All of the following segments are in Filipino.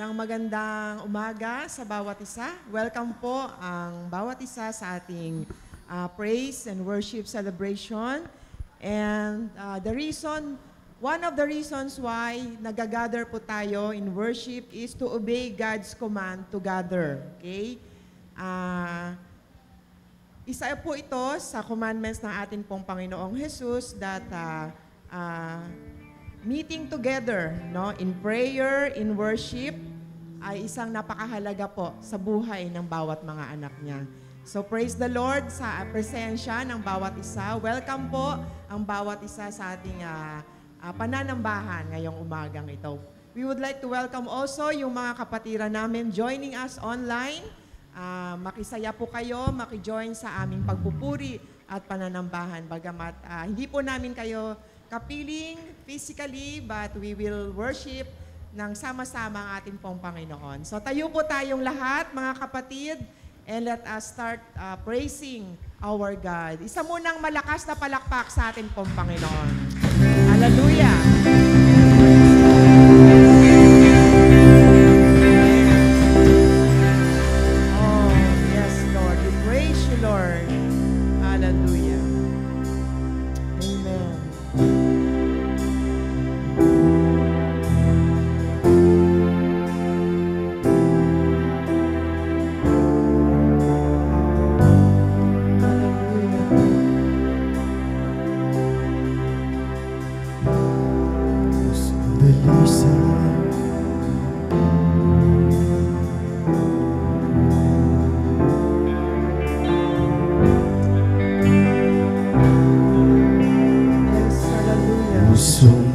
Isang magandang umaga sa bawat isa. Welcome po ang bawat isa sa ating praise and worship celebration. And one of the reasons why nagagather po tayo in worship is to obey God's command to gather. Okay? Isa po ito sa commandments ng ating pong Panginoong Jesus that meeting together, no, in prayer, in worship, ay isang napakahalaga po sa buhay ng bawat mga anak niya. So praise the Lord sa presensya ng bawat isa. Welcome po ang bawat isa sa ating pananambahan ngayong umagang ito. We would like to welcome also yung mga kapatiran namin joining us online. Makisaya po kayo, makijoin sa aming pagpupuri at pananambahan. Bagamat hindi po namin kayo kapiling physically, but we will worship ng sama-sama ang ating pong Panginoon. So tayo po tayong lahat, mga kapatid, and let us start praising our God. Isa munang malakas na palakpak sa ating pong Panginoon. Hallelujah! Oh, yes, Lord. We praise you, Lord. Hallelujah. Amen.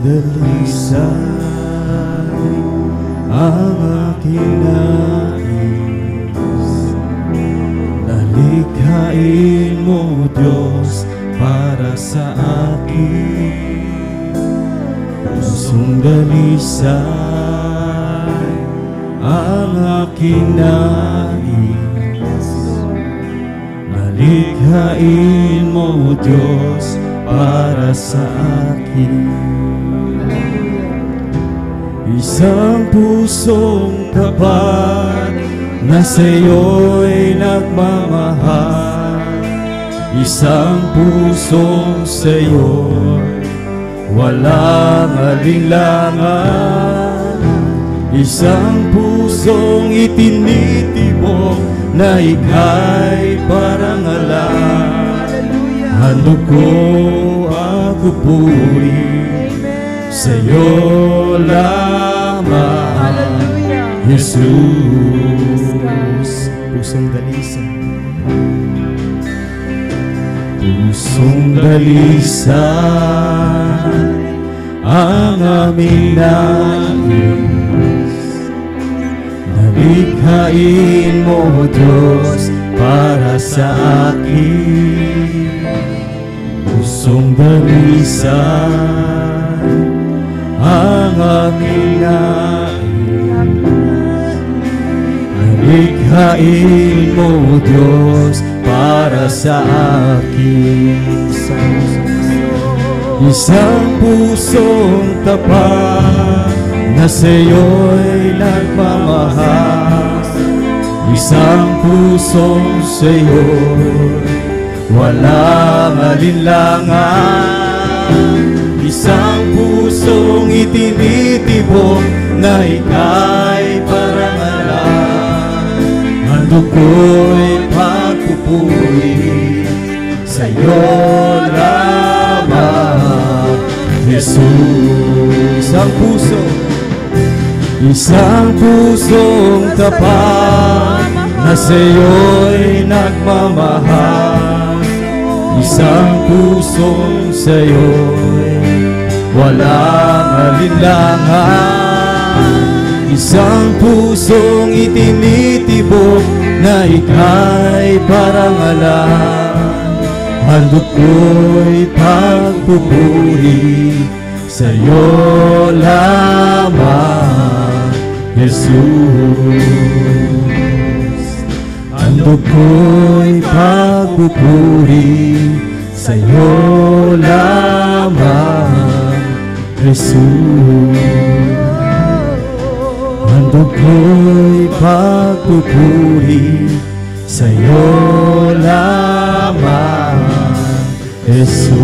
Dalisay ang aking nais, nalikhain mo, Diyos, para sa akin. Pusong dalisay ang aking nais, nalikhain mo, Diyos, para sa akin. Isang pusong tapat na sa'yo'y nagmamahal, isang pusong sa'yo'y walang alinlangan, isang pusong itinitibok na ika'y parangalan. Handog ko ang pupuri sa'yo lamang, Jesus. Pusong dalisay, pusong dalisay ang aming nais, nalikhain mo, Diyos, para sa akin. Pusong dalisay ang aming nais, nalikhain mo, Diyos, para sa akin. Isang pusong tapat na sa'yo'y nagmamahal, isang pusong sa'yo'y walang alinlangan, isang pusong itinitibok na ika'y parangalan. Handog ko'y pagpupuri sa'yo lamang, Jesus. Isang pusong tapat na sa'yo'y nagmamahal, isang pusong sa'yo'y walang alinlangan, isang pusong itinitibok na ika'y parangalan. Handog ko'y pagpupuri sa'yo lamang, Jesus. Handog ko'y pagpupuri sa'yo lamang, Jesus. Handog ko'y pagpupuri sa'yo lamang, Jesus.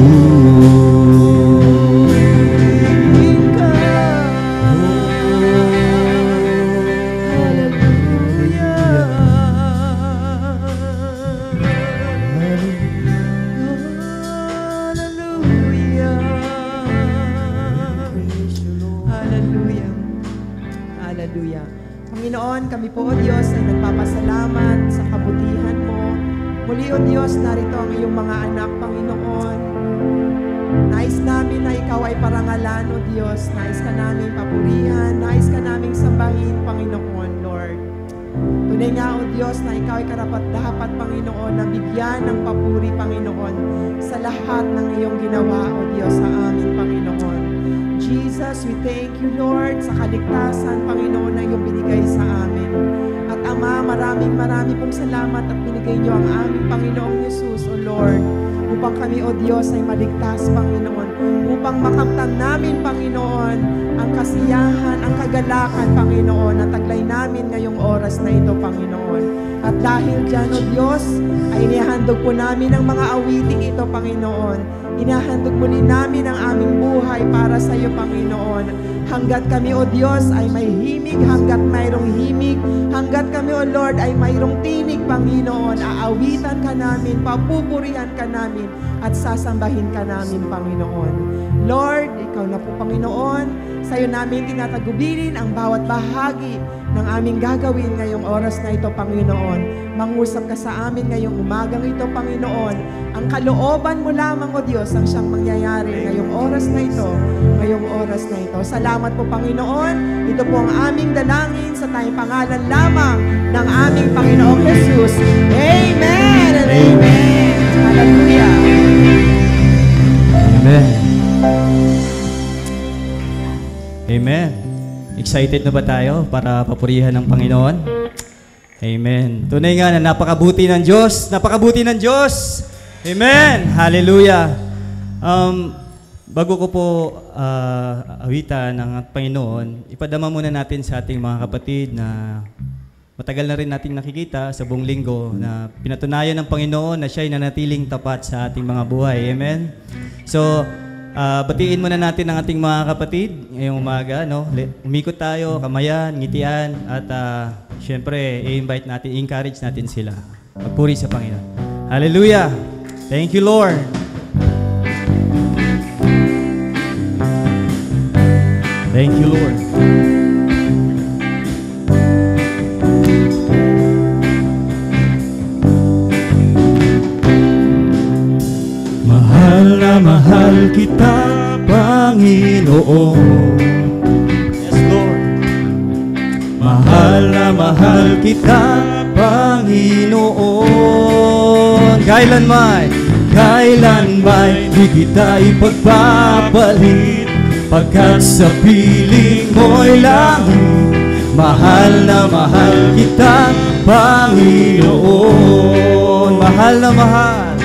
Hallelujah. Panginoon, kami po, O Diyos, ay nagpapasalamat sa kabutihan mo. Muli, O Diyos, narito ang iyong mga anak, Panginoon. Nais namin na ikaw ay parangalan, O Diyos. Nais ka namin papurihan. Nais ka namin sambahin, Panginoon, Lord. Tunay nga, O Diyos, na ikaw ay karapat-dapat, Panginoon, na bigyan ng papuri, Panginoon, sa lahat ng iyong ginawa, O Diyos, sa amin, Panginoon. Jesus, we thank you, Lord, sa kaligtasan, Panginoon, na iyong binigay sa amin. At Ama, maraming pong salamat at binigay niyo ang aming Panginoong Jesus, O Lord, upang kami, O Diyos, ay maligtas, Panginoon, upang makamtan namin, Panginoon, ang kasiyahan, ang kagalakan, Panginoon, na taglay namin ngayong oras na ito, Panginoon. At dahil dyan, O Diyos, ay inihandog po namin ang mga awiting ito, Panginoon. Inahandog muli namin ang aming buhay para sa iyo, Panginoon. Hanggat kami, O Diyos, ay may himig, hanggat mayroong himig, hanggat kami, O Lord, ay mayroong tinig, Panginoon, aawitan ka namin, papupurihan ka namin, at sasambahin ka namin, Panginoon. Lord, ikaw na po, Panginoon, sa iyo namin tinatagubilin ang bawat bahagi ng aming gagawin ngayong oras na ito, Panginoon. Mangusap ka sa amin ngayong umagang ito, Panginoon. Ang kalooban mo lamang, O Diyos, ang siyang mangyayari ngayong oras na ito, ngayong oras na ito. Salamat po, Panginoon. Ito po ang aming dalangin sa tayong pangalan lamang ng aming Panginoong Jesus. Amen and amen. Hallelujah. Amen. Amen. Excited na ba tayo para papurihan ng Panginoon? Amen. Tunay nga na napakabuti ng Diyos. Napakabuti ng Diyos. Amen. Hallelujah. Bago ko po awitan ng Panginoon, ipadama muna natin sa ating mga kapatid na matagal na rin nating nakikita sa buong linggo na pinatunayan ng Panginoon na siya ay nanatiling tapat sa ating mga buhay. Amen. So, batiin muna natin ang ating mga kapatid ngayong umaga, no? Umikot tayo, kamayan, ngitian, at syempre, i-invite natin, i-encourage natin sila. Magpuri sa Panginoon. Hallelujah! Thank you, Lord! Thank you, Lord. Mahal na mahal kita, Panginoon. Yes, Lord. Mahal na mahal kita, Panginoon. Kailan may di kita ipagpapalit, pagkat sa piling mo'y langit. Mahal na mahal kita, Panginoon. Mahal na mahal.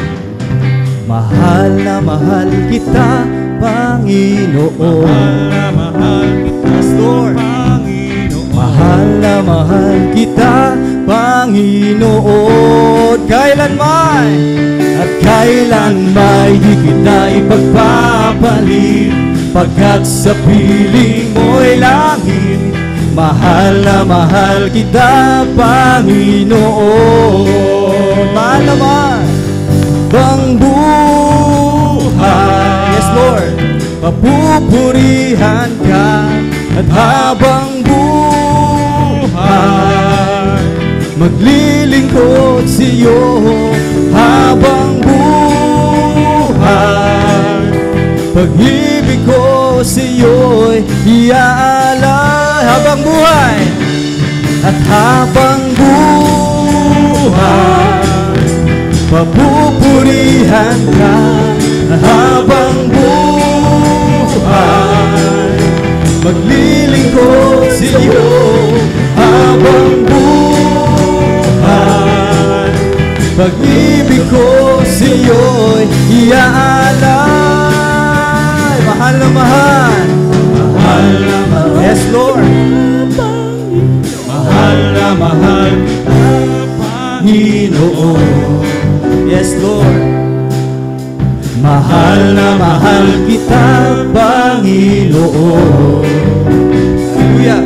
Mahal na mahal kita, Panginoon. Mahal na mahal kita, yes, Lord. Panginoon. Mahal na mahal kita, Panginoon. Kailan may di kita ipagpapalit, pagkat sa piling mo'y langit. Mahal na mahal kita, Panginoon. Mahal na mahal. Bang buhay, Yes, Lord. papupurihan ka, at habang buhay maglilingkod sa'yo. Habang buhay pag-ibig ko sa'yo'y iaalay. Habang buhay at habang buhay papupurihan ka. Habang buhay maglilingkod sa'yo. Habang buhay pag-ibig ko sa'yo'y iaalay. Mahal na mahal. Mahal na mahal. Yes, Lord. Panginoon. Yes, Lord. Mahal na mahal kita, Panginoon. Hallelujah.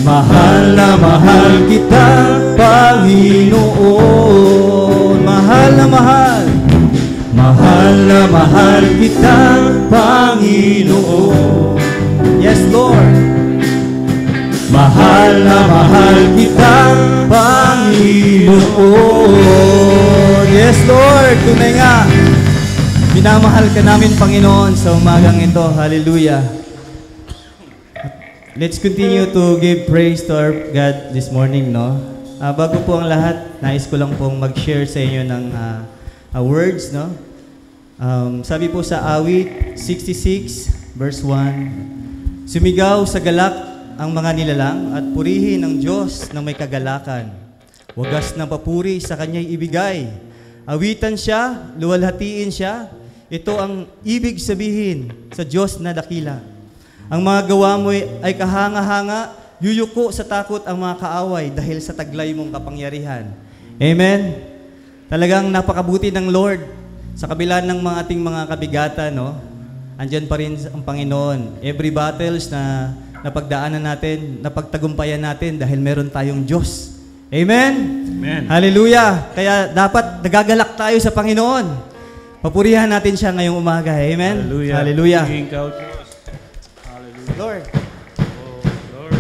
Mahal na mahal kita, Panginoon. Mahal na mahal. Mahal na mahal kita, Panginoon. Yes, Lord. Mahal na mahal kita, Panginoon. Yes, Lord. Tunay nga. Minamahal ka namin, Panginoon, sa umagang ito. Hallelujah. Let's continue to give praise to our God this morning, no? Bago po ang lahat, nais ko lang pong mag-share sa inyo ng words, no? Sabi po sa awit 66, verse 1, sumigaw sa galak ang mga nilalang at purihin ang Diyos ng may kagalakan. Wagas ng papuri sa Kanya'y ibigay. Awitan siya, luwalhatiin siya. Ito ang ibig sabihin sa Diyos na dakila. Ang mga gawa mo ay kahanga-hanga, yuyuko sa takot ang mga kaaway dahil sa taglay mong kapangyarihan. Amen? Talagang napakabuti ng Lord. Sa kabila ng mga ating mga kabigatan, no? Andyan pa rin ang Panginoon. Every battles na napagdaanan natin, napagtagumpayan natin dahil meron tayong Diyos. Amen? Amen. Hallelujah! Kaya dapat nagagalak tayo sa Panginoon. Papurihan natin siya ngayong umaga. Amen? Hallelujah. Hallelujah. Purihin ka, O Diyos. Hallelujah. Lord. Oh, Lord.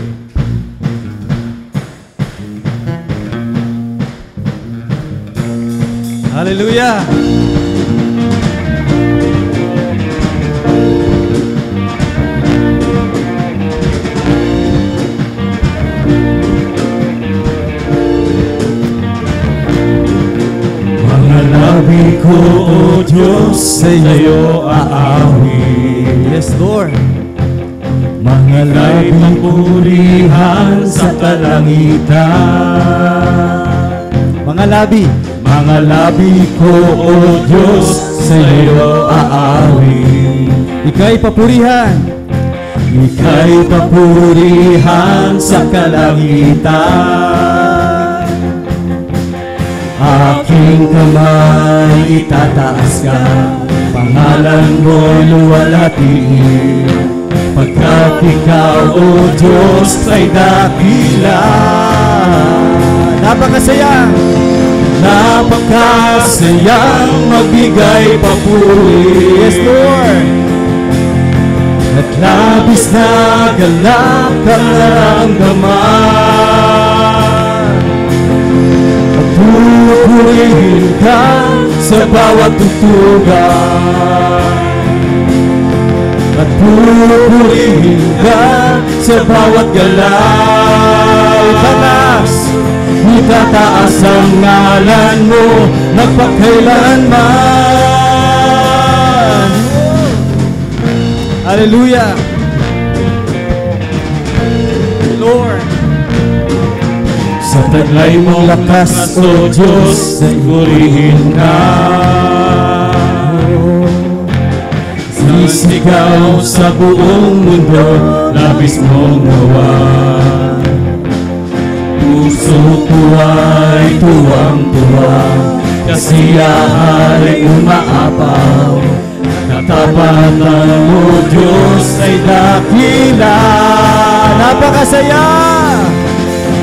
Hallelujah! Mga labi ko, O Diyos, sa iyo aawit. Yes, Lord. Mga labing purihan sa kalangitan. Mga labi. Mga labi ko, O Diyos, sa iyo aawit. Ika'y papurihan. Ika'y papurihan sa kalangitan. Aking kamay itataas ka, pangalan mo'y luwalhatiin. Pagkat ikaw, O Diyos, ay dakila. Napakasaya. Napakasayang magbigay papuri. Yes, Lord. At labis na galak ang naramdaman. At pupurihin ka sa bawat tutugan. At pupurihin ka sa bawat galak. Itataas ang ngalan mo magpakailanman. Hallelujah. Lord. Sa taglay mong lakas, O Diyos, purihin ka. Sisigaw sa buong mundo, labis mong gawan. Puso ko ay tuwang-tuwa, kasiyahan ay umaapaw. Katapatan mo, Diyos, ay dakila. Napakasaya.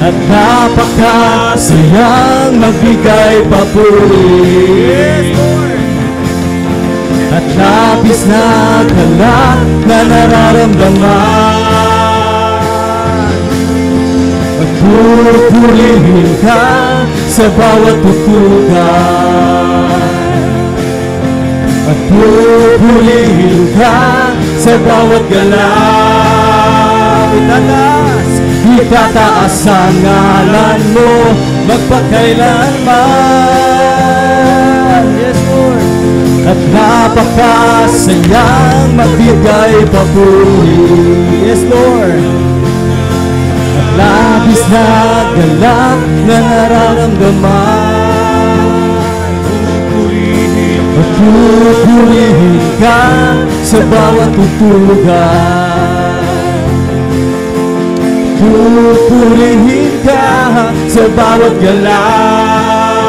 At napakasayang magbigay papuri. Yes, Lord. At labis na galak na nararamdaman. At pupurihin ka sa bawat tutugan. At pupurihin ka sa bawat galak. Itataas ang ngalan mo magpakailanman. Yes, Lord. At napakasayang magbigay papuri. Yes, Lord. At labis na galak na nararamdaman. At pupurihin ka sa bawat tutugan. Pupurihin ka sa bawat galak.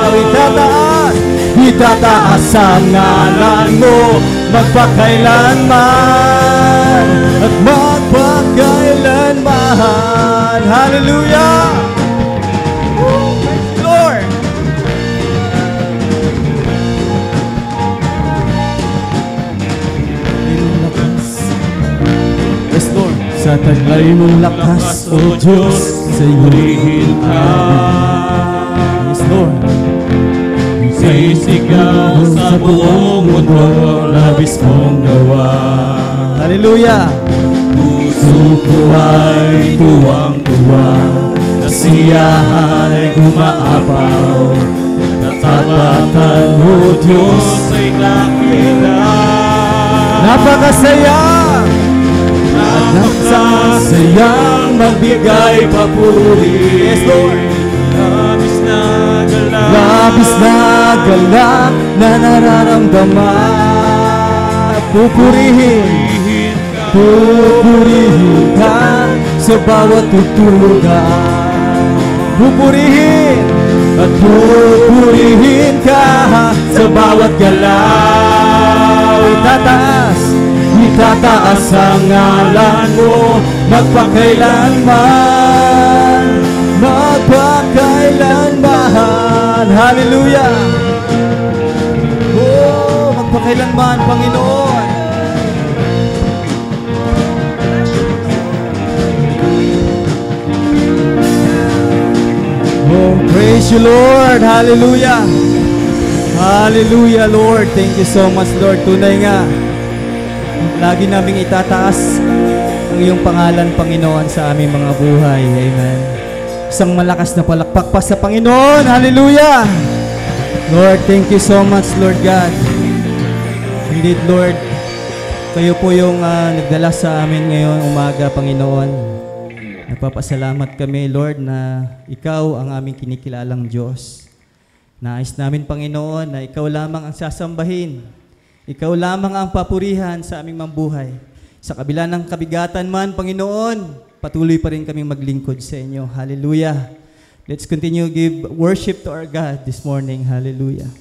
Itataas, itataas ang ngalan mo magpakailanman at magpakailanman. Hallelujah! Praise the Lord! Yes, Lord. Sa taglay mong lakas, O Diyos, sa iyong ka. Yes, Lord. Sisigaw sa buong mundo, labis mong gawa. Hallelujah! Puso ko ay tuwang-tuwa, kasiyahan ay umaapaw. Katapatan mo, Diyos, ay nakita. Napakasaya! Nagsasayang magbigay papuri. Yes, Lord. Labis na galak, Labis na galak na nararamdaman. Pupurihin, pupurihin ka sa bawat tutugan. Pupurihin at pupurihin ka sa bawat galaw. Itataas, itataas ang ngalan mo magpakailanman, magpakailanman. Hallelujah! Oh, magpakailanman, Panginoon. Oh, praise you, Lord. Hallelujah. Hallelujah, Lord. Thank you so much, Lord. Tunay nga, lagi naming itataas ang iyong pangalan, Panginoon, sa aming mga buhay. Amen. Isang malakas na palakpak pa sa Panginoon. Hallelujah! Lord, thank you so much, Lord God. Indeed, Lord, kayo po yung nagdala sa amin ngayon umaga, Panginoon. Napapasalamat kami, Lord, na ikaw ang aming kinikilalang Diyos. Nais namin, Panginoon, na ikaw lamang ang sasambahin. Ikaw lamang ang papurihan sa aming mambuhay. Sa kabila ng kabigatan man, Panginoon, patuloy pa rin kaming maglingkod sa inyo. Hallelujah. Let's continue to give worship to our God this morning. Hallelujah.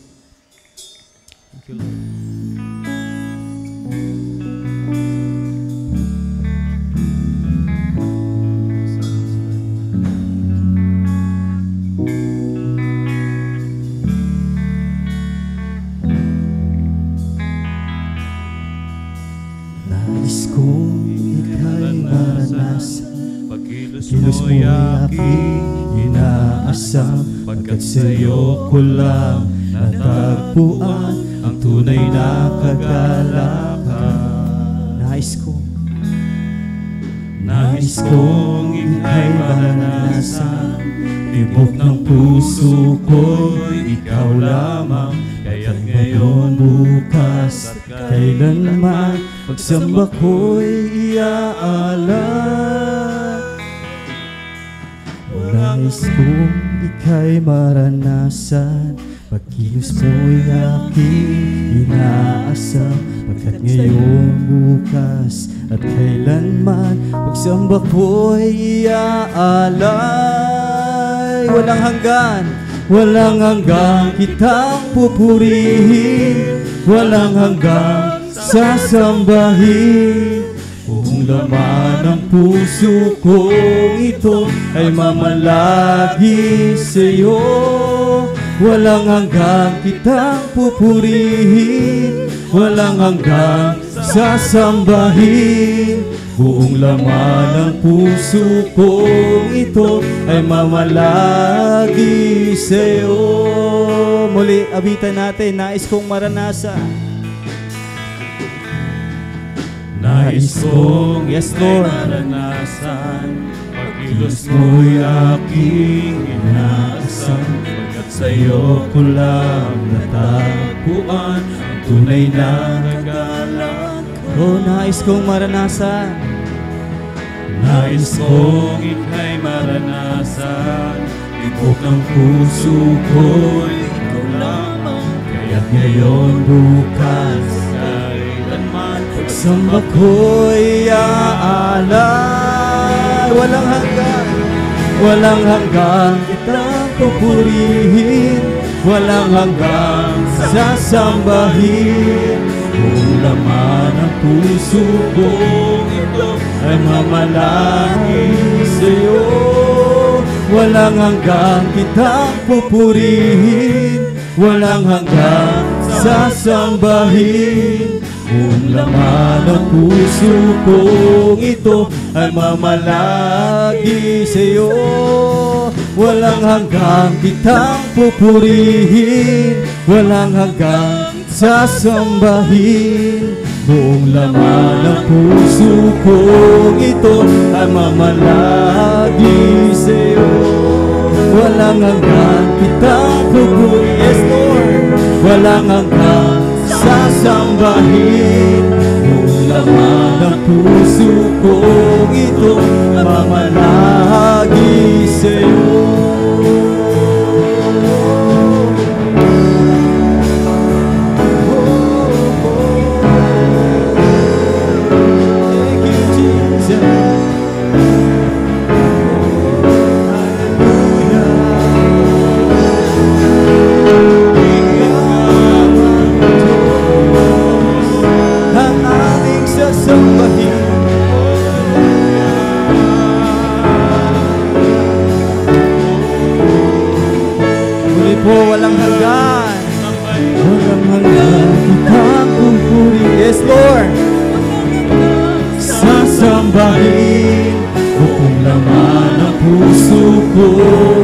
Thank you, Lord. Nais kong ika'y maranasan, pagkilos kilos mo'y mo'y aking aking inaasam, pagkat sa'yo ko lang natagpuan ang tunay na kagalakan. Nais kong ika'y maranasan, tibok ng puso ko'y ikaw lamang, kaya't ngayon, bukas at kailanman, pagsamba ko'y iaalay. Nais kong ika'y maranasan, pagkilos mo'y aking inaasam, pagkat ngayon, bukas at kailanman, pagsamba ko'y iaalay. Walang hanggang kitang pupurihin, walang hanggang sasambahin. Buong laman ng puso kong ito ay mamalagi sa'yo. Walang hanggang kitang pupurihin, walang hanggang sasambahin. Buong laman ng puso kong ito ay mamalagi sa'yo. Muli, abitan natin, nais kong maranasan. Nais kong Yes, Lord. maranasan, pagkilos mo'y aking inaasam, pagkat sa'yo ko lang natagpuan ang tunay na kagalakan. Oh, nais kong maranasan. Nais kong ika'y maranasan, tibok ng puso ko'y ikaw lamang, kaya't ngayon, bukas, kailanman, Pagsamba ko'y aalay. Walang hanggang kitang pupurihin, walang hanggang sasambahin. Kung laman ng puso ko ay mamalangin sa'yo, walang hanggang kitang pupurihin, walang hanggang sasambahin. Kung laman ng puso kong ito ay mamalagi sa'yo, walang hanggang kitang pupurihin, walang hanggang sasambahin. Buong laman ng puso kong ito ay mamalagi sa'yo, walang hanggang kitang pupurihin. Yes, Lord. Walang hanggang sasambahin. Buong laman ng puso kong ito ay mamalagi sa'yo. Walang hanggan, walang hanggan kitang pupurihin. Yes, Lord. Sasambahin, buong laman ng puso ko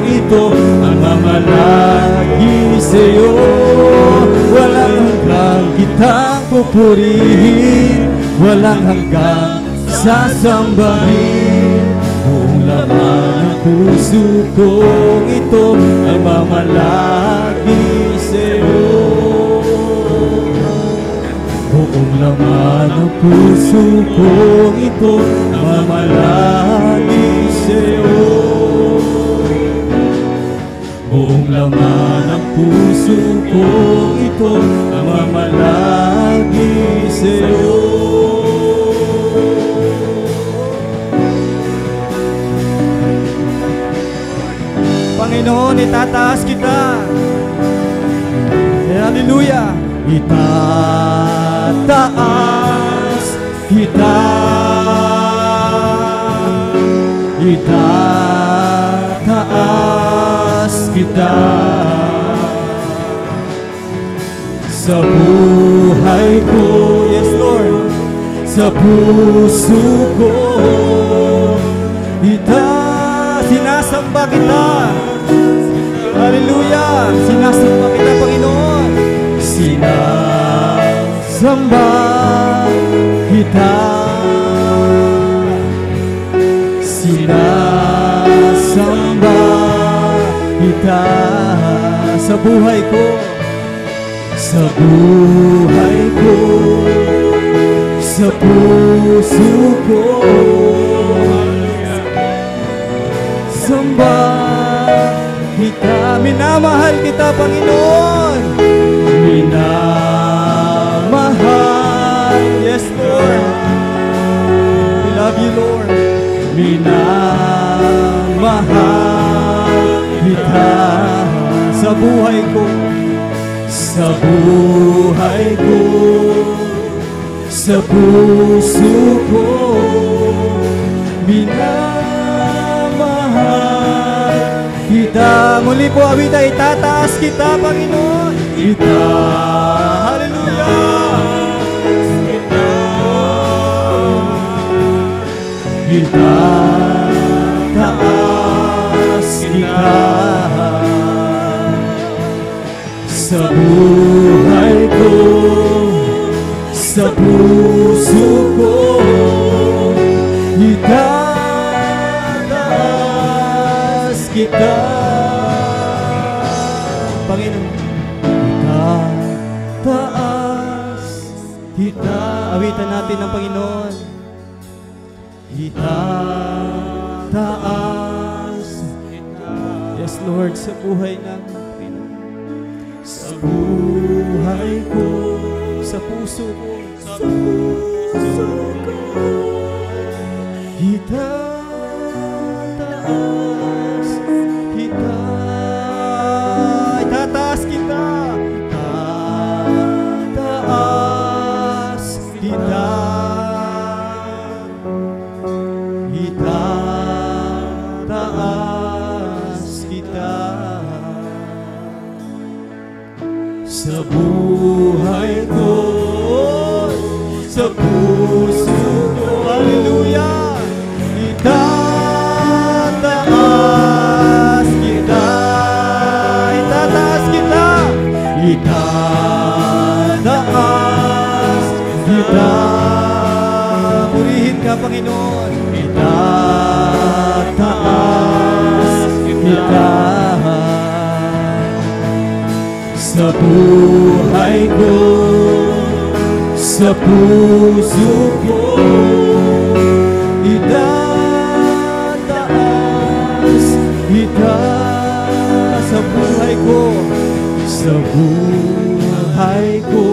ito ang mamalagi sa'yo. Walang hanggan kitang pupurihin, walang hanggan sasambahin. Buong laman ng puso kong ito ay mamalagi sa'yo. Buong laman ng puso kong ito ay mamalagi sa'yo. Buong laman ng puso kong ito ay mamalagi sa'yo. Panginoon, itataas kita. Hallelujah. Itataas kita. Itataas kita. Sa buhay ko, yes Lord, sa puso ko, sinasamba kita. Hallelujah! Sinasamba kita, Panginoon. Sinasamba kita. Sinasamba kita. Sa buhay ko, sa buhay ko, sa puso ko, samba kita. Minamahal kita, Panginoon. Minamahal. Yes, Lord. We love you, Lord. Minamahal kita. Sa buhay ko, sa buhay ko, sa puso ko, minamahal kita. Muli po, awita, itataas kita, Panginoon. Hallelujah. Itataas kita. Sa buhay ko, sa puso ko, itataas kita. Panginoon, itataas kita. Awitan natin ng Panginoon. Itataas kita. Yes, Lord, sa buhay namin. Sa buhay ko, sa puso ko, sa puso ko, itataas kita. Itataas kita. Panginoon. Itataas kita sa buhay ko, sa puso ko. Itataas kita sa buhay ko, sa buhay ko,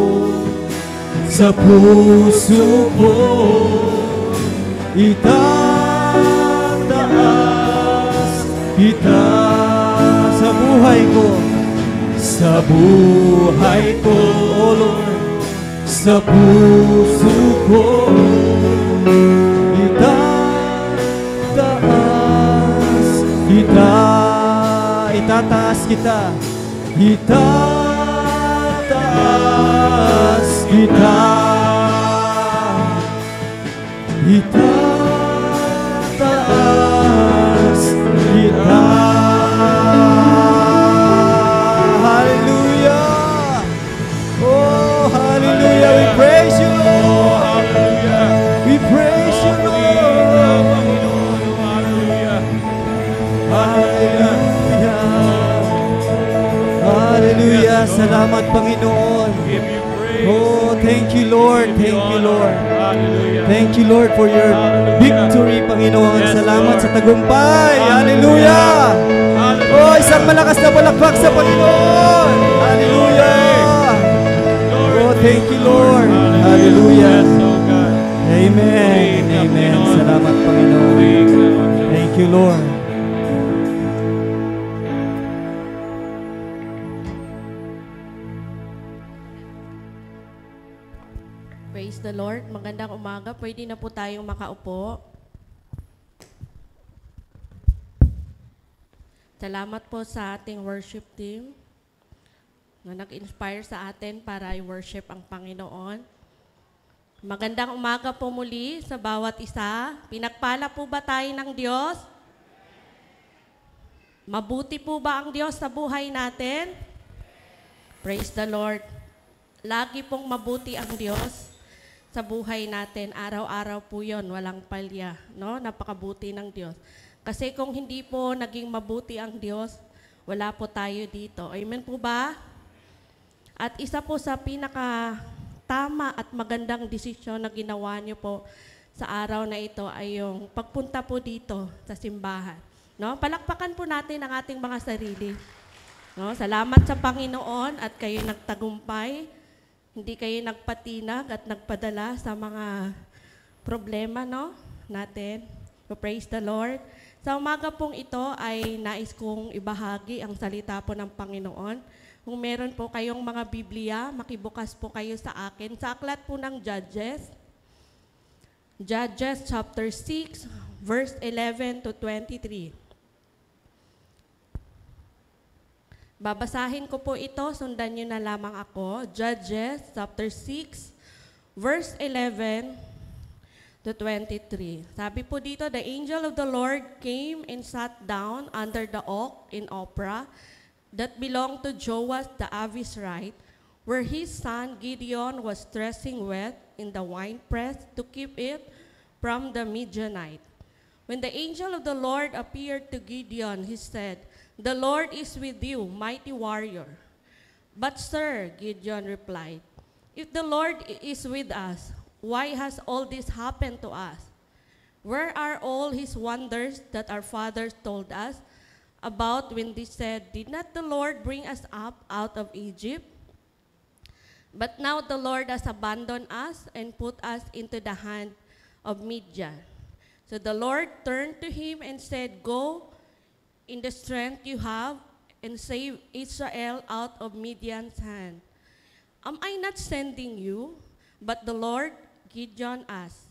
sa puso ko. Itataas kita sa buhay ko, sa buhay ko, oh Lord, sa puso ko. Itataas kita, itataas kita, itataas kita, itataas kita. Hallelujah! Oh, hallelujah! We praise you, Lord! We praise you, Lord! Hallelujah! Hallelujah! Salamat, Panginoon! Oh, thank you, Lord! Thank you, Lord! Thank you, Lord, for your victory, Panginoon. Salamat sa tagumpay! Hallelujah! Oh, isang malakas na palakpak sa Panginoon! Hallelujah! Oh, thank you, Lord! Hallelujah! Amen! Amen! Salamat, Panginoon! Thank you, Lord! Praise the Lord. Magandang umaga. Pwede na po tayong makaupo. Salamat po sa ating worship team na nag-inspire sa atin para i-worship ang Panginoon. Magandang umaga po muli sa bawat isa. Pinagpala po ba tayo ng Diyos? Mabuti po ba ang Diyos sa buhay natin? Praise the Lord. Lagi pong mabuti ang Diyos sa buhay natin. Araw-araw po yun, walang palya. No? Napakabuti ng Diyos. Kasi kung hindi po naging mabuti ang Diyos, wala po tayo dito. Amen po ba? At isa po sa pinaka-tama at magandang desisyon na ginawa niyo po sa araw na ito ay yung pagpunta po dito sa simbahan. No? Palakpakan po natin ang ating mga sarili. No? Salamat sa Panginoon at kayo nagtagumpay. Hindi kayo nagpatinag at nagpadala sa mga problema, no, natin. So, praise the Lord. Sa umaga pong ito ay nais kong ibahagi ang salita po ng Panginoon. Kung meron po kayong mga Biblia, makibukas po kayo sa akin. Sa aklat po ng Judges. Judges chapter 6, verse 11 to 23. Babasahin ko po ito, sundan nyo na lamang ako. Judges chapter 6, verse 11 to 23. Sabi po dito, the angel of the Lord came and sat down under the oak in Ophrah that belonged to Joash the Avisrite, where his son Gideon was threshing wheat in the winepress to keep it from the Midianite. When the angel of the Lord appeared to Gideon, he said, "The Lord is with you, mighty warrior." "But sir," Gideon replied, "if the Lord is with us, why has all this happened to us? Where are all his wonders that our fathers told us about when they said, 'Did not the Lord bring us up out of Egypt?' But now the Lord has abandoned us and put us into the hand of Midian." So the Lord turned to him and said, "Go in the strength you have, and save Israel out of Midian's hand. Am I not sending you?" But Lord, Gideon asked,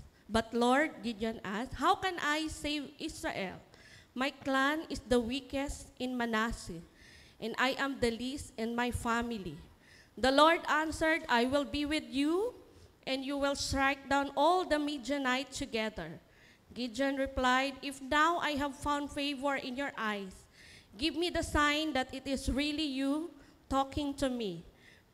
"How can I save Israel? My clan is the weakest in Manasseh, and I am the least in my family." The Lord answered, "I will be with you, and you will strike down all the Midianites together." Gideon replied, "If now I have found favor in your eyes, give me the sign that it is really you talking to me.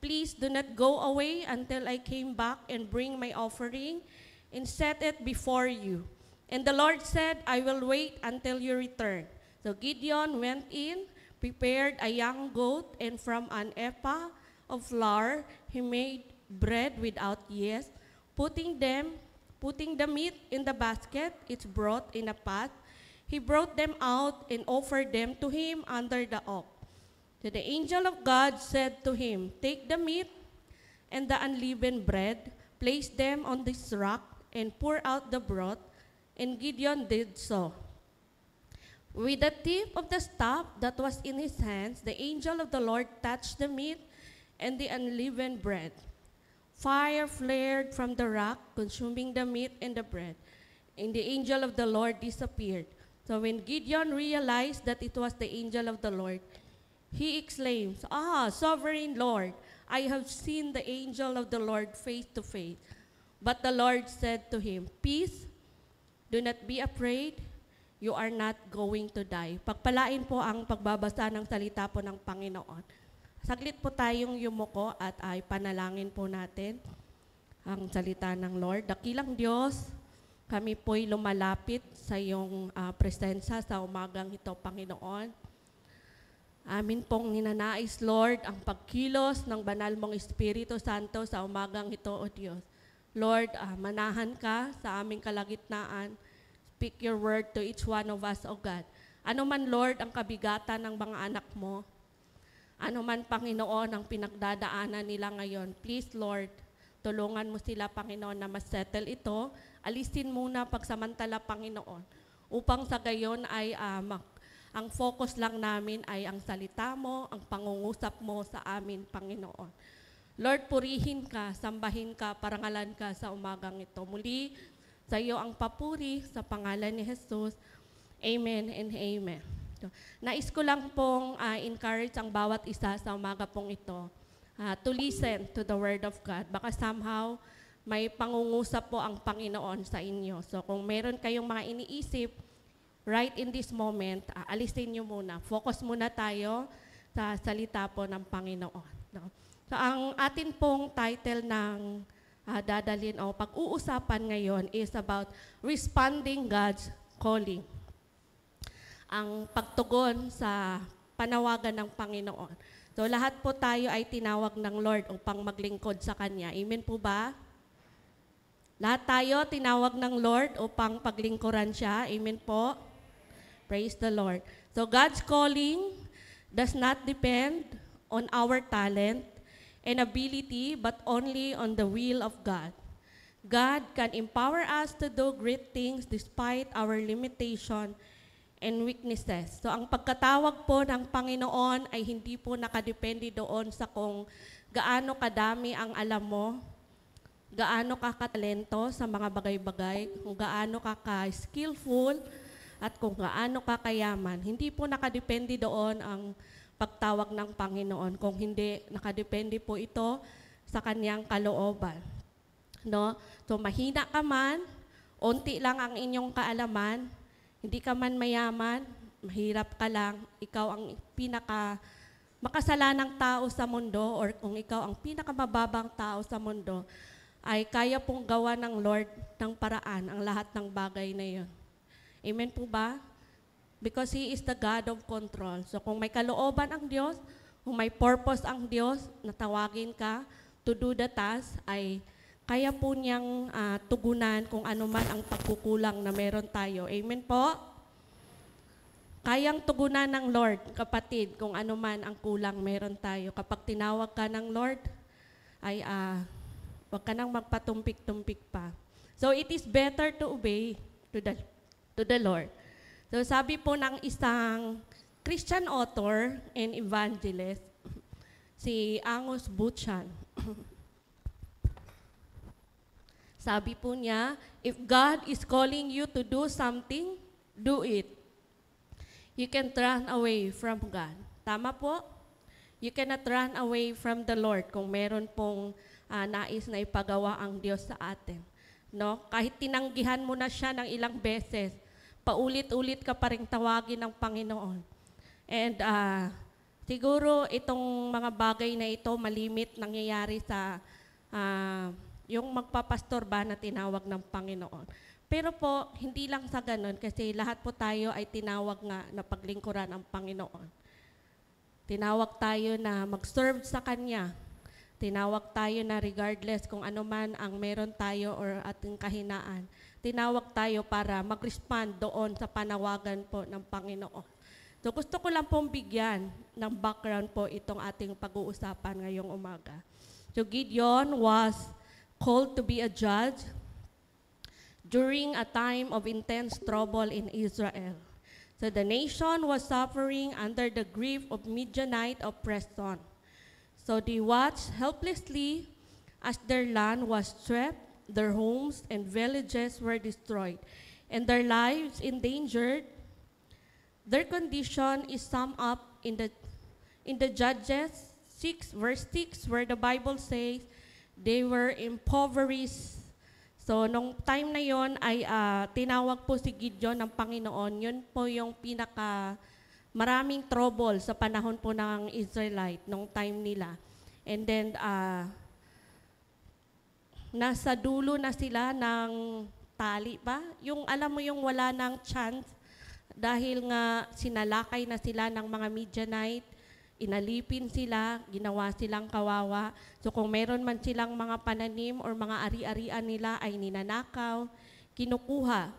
Please do not go away until I came back and bring my offering and set it before you. And the Lord said, I will wait until you return. So Gideon went in, prepared a young goat, and from an ephah of flour, he made bread without yeast, putting the meat in the basket, it's brought in a pot. He brought them out and offered them to him under the oak. So the angel of God said to him, take the meat and the unleavened bread, place them on this rock, and pour out the broth. And Gideon did so. With the tip of the staff that was in his hands, the angel of the Lord touched the meat and the unleavened bread. Fire flared from the rock, consuming the meat and the bread. And the angel of the Lord disappeared. So when Gideon realized that it was the angel of the Lord, he exclaimed, Sovereign Lord, I have seen the angel of the Lord face to face. But the Lord said to him, peace, do not be afraid, you are not going to die. Pagpalain po ang pagbabasa ng salita po ng Panginoon. Saglit po tayong yumuko at ay panalangin po natin ang salita ng Lord. Dakilang Diyos, kami po'y lumalapit sa iyong presensya sa umagang ito, Panginoon. Amin pong ninanais, Lord, ang pagkilos ng banal mong Espiritu Santo sa umagang ito, O Diyos. Lord, manahan ka sa aming kalagitnaan. Speak your word to each one of us, O God. Ano man, Lord, ang kabigatan ng mga anak mo, ano man, Panginoon, ang pinagdadaanan nila ngayon, please, Lord, tulungan mo sila, Panginoon, na masettle ito. Alisin muna pagsamantala, Panginoon, upang sa gayon ay ang focus lang namin ay ang salita mo, ang pangungusap mo sa amin, Panginoon. Lord, purihin ka, sambahin ka, parangalan ka sa umagang ito. Muli, sa iyo ang papuri sa pangalan ni Jesus. Amen and amen. So, nais ko lang pong encourage ang bawat isa sa umaga pong ito to listen to the Word of God. Baka somehow may pangungusap po ang Panginoon sa inyo. So kung meron kayong mga iniisip, right in this moment, alisin nyo muna. Focus muna tayo sa salita po ng Panginoon. No? So ang atin pong title ng dadalhin o pag-uusapan ngayon is about responding God's calling. Ang pagtugon sa panawagan ng Panginoon. So lahat po tayo ay tinawag ng Lord upang maglingkod sa Kanya. Amen po ba? Lahat tayo tinawag ng Lord upang paglingkuran siya. Amen po? Praise the Lord. So God's calling does not depend on our talent and ability, but only on the will of God. God can empower us to do great things despite our limitation and weaknesses. So ang pagkatawag po ng Panginoon ay hindi po nakadepende doon sa kung gaano kadami ang alam mo, gaano ka katalento sa mga bagay-bagay, kung gaano ka ka-skillful, at kung gaano ka kayaman. Hindi po nakadepende doon ang pagtawag ng Panginoon. Kung hindi, nakadepende po ito sa Kanyang kalooban. No? So mahina ka man, unti lang ang inyong kaalaman, hindi ka man mayaman, mahirap ka lang, ikaw ang makasalanang tao sa mundo, or kung ikaw ang pinakamababang tao sa mundo, ay kaya pong gawa ng Lord ng paraan ang lahat ng bagay na yun. Amen po ba? Because He is the God of control. So kung may kalooban ang Diyos, kung may purpose ang Diyos na tawagin ka to do the task, ay kaya po niyang tugunan kung ano man ang pagkukulang na meron tayo. Amen po? Kayang tugunan ng Lord, kapatid, kung ano man ang kulang meron tayo. Kapag tinawag ka ng Lord, ay huwag ka nang magpatumpik-tumpik pa. So it is better to obey to the Lord. So sabi po ng isang Christian author and evangelist, si Amos Buchan, sabi po niya, if God is calling you to do something, do it. You can't run away from God. Tama po? You cannot run away from the Lord kung meron pong nais na ipagawa ang Diyos sa atin. No? Kahit tinanggihan mo na siya ng ilang beses, paulit-ulit ka pa rin tawagin ng Panginoon. And siguro itong mga bagay na ito, malimit nangyayari sa yung magpapastor ba na tinawag ng Panginoon. Pero po, hindi lang sa ganun kasi lahat po tayo ay tinawag nga na paglingkuran ang Panginoon. Tinawag tayo na mag-serve sa Kanya. Tinawag tayo na regardless kung ano man ang meron tayo or ating kahinaan. Tinawag tayo para mag-respond doon sa panawagan po ng Panginoon. So gusto ko lang pong bigyan ng background po itong ating pag-uusapan ngayong umaga. So Gideon was called to be a judge during a time of intense trouble in Israel. So the nation was suffering under the grief of Midianite oppression. So they watched helplessly as their land was swept, their homes and villages were destroyed, and their lives endangered. Their condition is summed up in the Judges 6, verse 6, where the Bible says they were impoverished. So, nung time na yon ay tinawag po si Gideon ng Panginoon. Yun po yung maraming trouble sa panahon po ng Israelite, nung time nila. And then, nasa dulo na sila ng tali pa. Yung, alam mo yung wala ng chance dahil nga sinalakay na sila ng mga Midianite, inalipin sila, ginawa silang kawawa. So kung meron man silang mga pananim or mga ari-arian nila ay ninanakaw, kinukuha.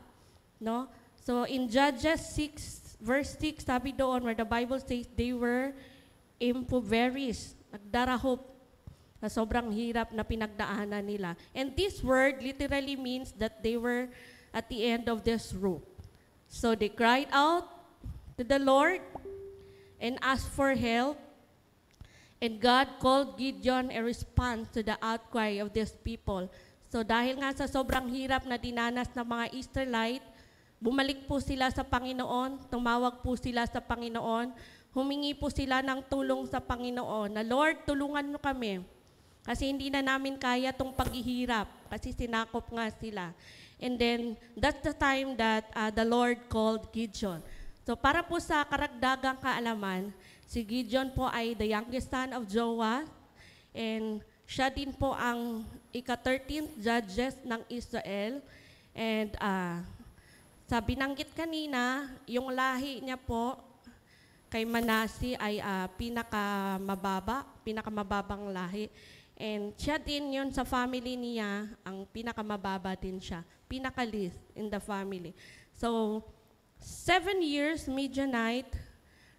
No? So in Judges 6, verse 6, sabi doon where the Bible says they were impoverished, nagdarahop na sobrang hirap na pinagdaanan nila. And this word literally means that they were at the end of this rope. So they cried out to the Lord and asked for help. And God called Gideon a response to the outcry of these people. So dahil nga sa sobrang hirap na dinanas ng mga Israelite, bumalik po sila sa Panginoon, tumawag po sila sa Panginoon, humingi po sila ng tulong sa Panginoon na, Lord, tulungan mo kami. Kasi hindi na namin kaya itong paghihirap kasi sinakop nga sila. And then, that's the time that the Lord called Gideon. So para po sa karagdagang kaalaman, si Gideon po ay the youngest son of Joash, and siya din po ang ika-13th judges ng Israel. And sabi binanggit kanina, yung lahi niya po kay Manase ay pinakamababang lahi. And siya din yun sa family niya, ang pinakamababa din siya, pinaka-least in the family. So, 7 years Midianite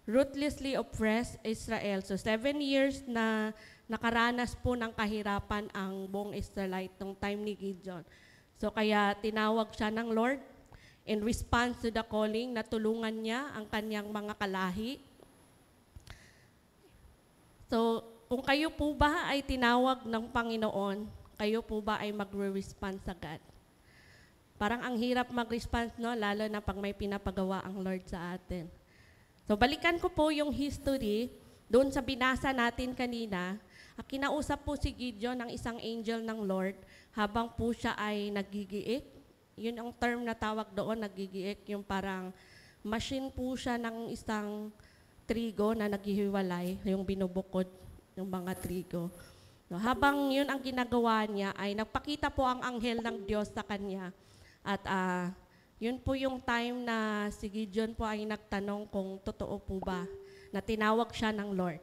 ruthlessly oppressed Israel. So 7 years na nakaranas po ng kahirapan ang buong Israelite nung time ni Gideon. So kaya tinawag siya ng Lord in response to the calling na tulungan niya ang kanyang mga kalahi. So kung kayo po ba ay tinawag ng Panginoon, kayo po ba ay magre-respond sa God? Parang ang hirap mag-response, no? Lalo na pag may pinapagawa ang Lord sa atin. So balikan ko po yung history doon sa binasa natin kanina. Kinausap po si Gideon ng isang angel ng Lord habang po siya ay nagigiik. Yun ang term na tawag doon, nagigiik. Yung parang machine po siya ng isang trigo na naghihiwalay, yung binubukod yung mga trigo. So, habang yun ang ginagawa niya ay nagpakita po ang anghel ng Diyos sa kanya. At yun po yung time na si Gideon po ay nagtanong kung totoo po ba na tinawag siya ng Lord.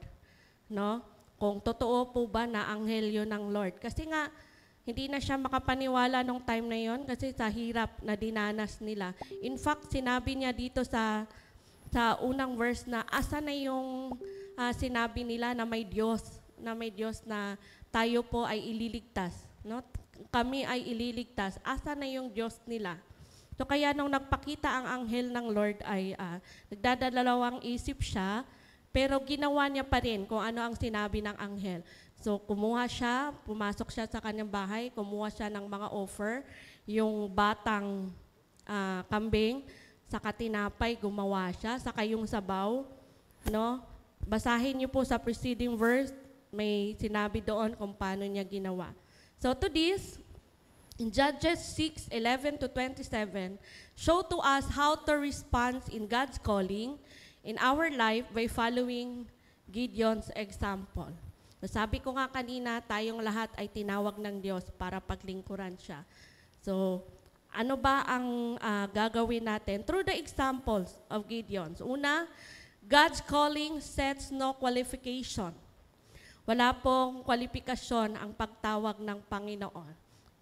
No? Kung totoo po ba na anghel yun ng Lord. Kasi nga, hindi na siya makapaniwala nung time na yun kasi sa hirap na dinanas nila. In fact, sinabi niya dito sa unang verse na asa na yung sinabi nila na may Diyos na tayo po ay ililigtas. No? Kami ay ililigtas. Asa na yung Diyos nila? So kaya nung nagpakita ang anghel ng Lord ay nagdadalawang isip siya, pero ginawa niya pa rin kung ano ang sinabi ng anghel. So kumuha siya, pumasok siya sa kanyang bahay, kumuha siya ng mga offer, yung batang kambing, saka tinapay, gumawa siya, saka yung sabaw, no? Basahin niyo po sa preceding verse, may sinabi doon kung paano niya ginawa. So to this, in Judges 6:11-27, show to us how to respond in God's calling in our life by following Gideon's example. So sabi ko nga kanina, tayong lahat ay tinawag ng Diyos para paglingkuran siya. So ano ba ang gagawin natin? Through the examples of Gideon. Una, God's calling sets no qualification. Wala pong kwalifikasyon ang pagtawag ng Panginoon.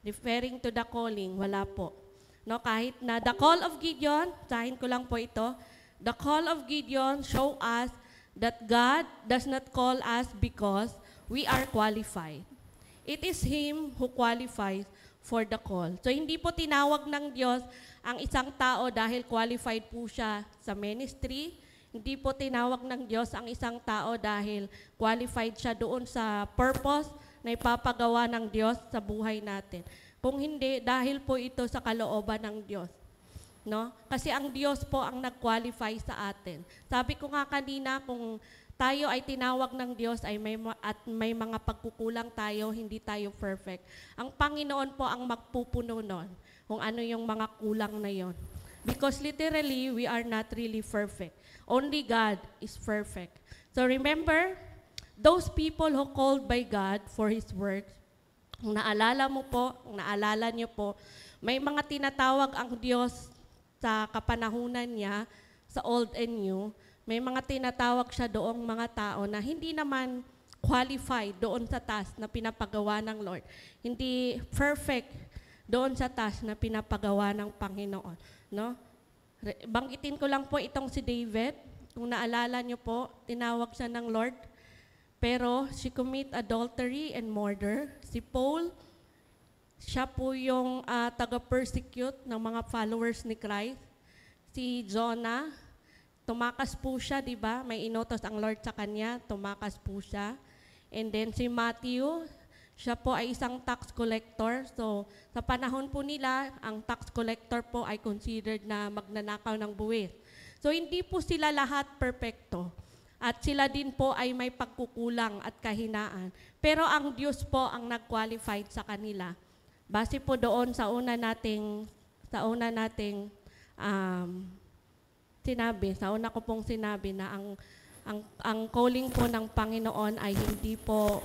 Referring to the calling, wala po. No, kahit na the call of Gideon, sahin ko lang po ito, the call of Gideon show us that God does not call us because we are qualified. It is Him who qualifies for the call. So hindi po tinawag ng Diyos ang isang tao dahil qualified po siya sa ministry. Hindi po tinawag ng Diyos ang isang tao dahil qualified siya doon sa purpose na ipapagawa ng Diyos sa buhay natin. Kung hindi, dahil po ito sa kalooban ng Diyos. No? Kasi ang Diyos po ang nag-qualify sa atin. Sabi ko nga kanina, kung tayo ay tinawag ng Diyos at may mga pagkukulang tayo, hindi tayo perfect. Ang Panginoon po ang magpupuno nun kung ano yung mga kulang na yon. Because literally, we are not really perfect. Only God is perfect. So remember, those people who called by God for His work, kung naalala mo po, kung naalala niyo po, may mga tinatawag ang Diyos sa kapanahunan niya, sa old and new, may mga tinatawag siya doong mga tao na hindi naman qualified doon sa task na pinapagawa ng Lord. Hindi perfect doon sa task na pinapagawa ng Panginoon. No? Banggitin ko lang po itong si David. Kung naalala niyo po, tinawag siya ng Lord. Pero she commit adultery and murder. Si Paul, siya po yung taga-persecute ng mga followers ni Christ. Si Jonah, tumakas po siya, di ba? May inutos ang Lord sa kanya, tumakas po siya. And then si Matthew, siya po ay isang tax collector. So sa panahon po nila, ang tax collector po ay considered na magnanakaw ng buwis. So hindi po sila lahat perpekto. At sila din po ay may pagkukulang at kahinaan. Pero ang Diyos po ang nag-qualified sa kanila. Base po doon sa una nating ko pong sinabi na ang calling po ng Panginoon ay hindi po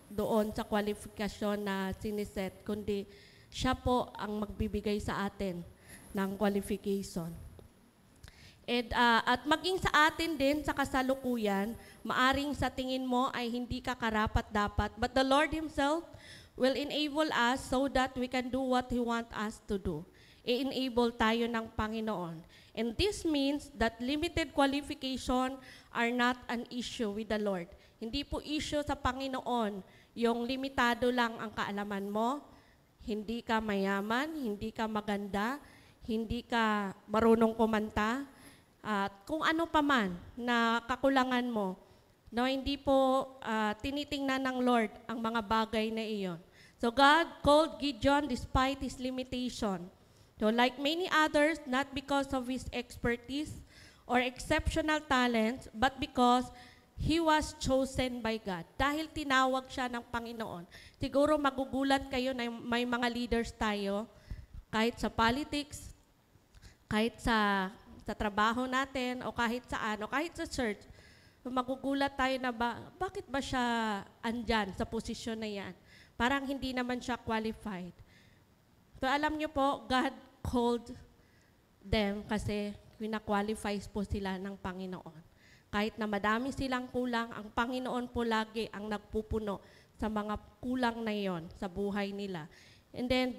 doon sa kwalifikasyon na siniset, kundi siya po ang magbibigay sa atin ng qualification. At maging sa atin din, sa kasalukuyan, maaring sa tingin mo ay hindi ka karapat-dapat, but the Lord Himself will enable us so that we can do what He wants us to do. I-enable tayo ng Panginoon. And this means that limited qualification are not an issue with the Lord. Hindi po issue sa Panginoon yung limitado lang ang kaalaman mo, hindi ka mayaman, hindi ka maganda, hindi ka marunong kumanta, at kung ano pa man na kakulangan mo, no, hindi po tinitingnan ng Lord ang mga bagay na iyon. So God called Gideon despite his limitation. So like many others, not because of his expertise or exceptional talents, but because he was chosen by God. Dahil tinawag siya ng Panginoon. Siguro magugulat kayo na may mga leaders tayo, kahit sa politics, kahit sa trabaho natin, o kahit saan, o kahit sa church, magugulat tayo na bakit ba siya andyan sa posisyon na yan? Parang hindi naman siya qualified. So alam niyo po, God called them kasi qualifies po sila ng Panginoon. Kahit na madami silang kulang, ang Panginoon po lagi ang nagpupuno sa mga kulang na yon sa buhay nila. And then,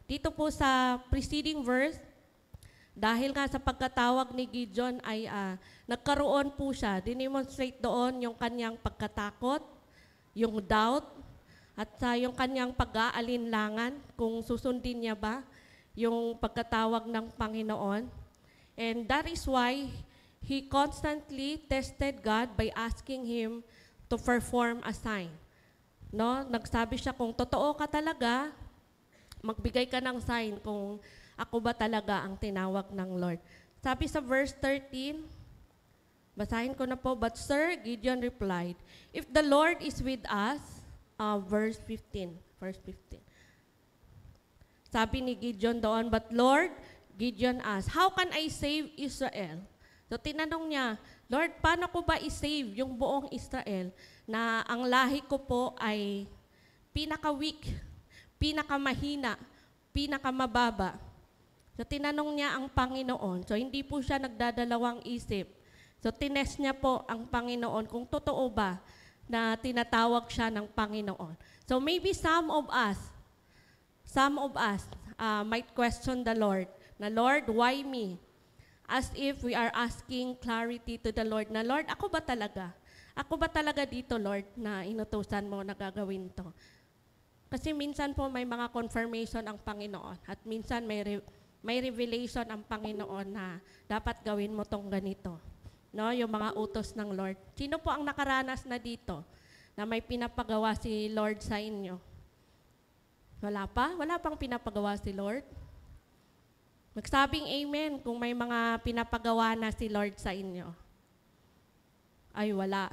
dito po sa preceding verse, dahil nga sa pagkatawag ni Gideon ay nagkaroon po siya, dinemonstrate doon yung kanyang pagkatakot, yung doubt, at yung kanyang pag-aalinlangan kung susundin niya ba yung pagkatawag ng Panginoon. And that is why he constantly tested God by asking Him to perform a sign. No? Nagsabi siya, kung totoo ka talaga, magbigay ka ng sign kung ako ba talaga ang tinawag ng Lord. Sabi sa verse 13, basahin ko na po, but Sir, Gideon replied, if the Lord is with us, verse 15. Sabi ni Gideon doon, but Lord, Gideon asked, how can I save Israel? So tinanong niya, Lord, paano ko ba i-save yung buong Israel na ang lahi ko po ay pinaka-weak, pinaka-mahina, pinakamababa. So tinanong niya ang Panginoon. So hindi po siya nagdadalawang isip. So tinest niya po ang Panginoon kung totoo ba na tinatawag siya ng Panginoon. So maybe some of us might question the Lord, na Lord, why me? As if we are asking clarity to the Lord, na Lord, ako ba talaga? Ako ba talaga dito, Lord, na inutusan mo na gagawin to? Kasi minsan po may mga confirmation ang Panginoon at minsan may revelation ang Panginoon na dapat gawin mo tong ganito. No, yung mga utos ng Lord. Sino po ang nakaranas na dito na may pinapagawa si Lord sa inyo? Wala pa? Wala pang pinapagawa si Lord? Magsabing amen kung may mga pinapagawa na si Lord sa inyo. Ay, wala.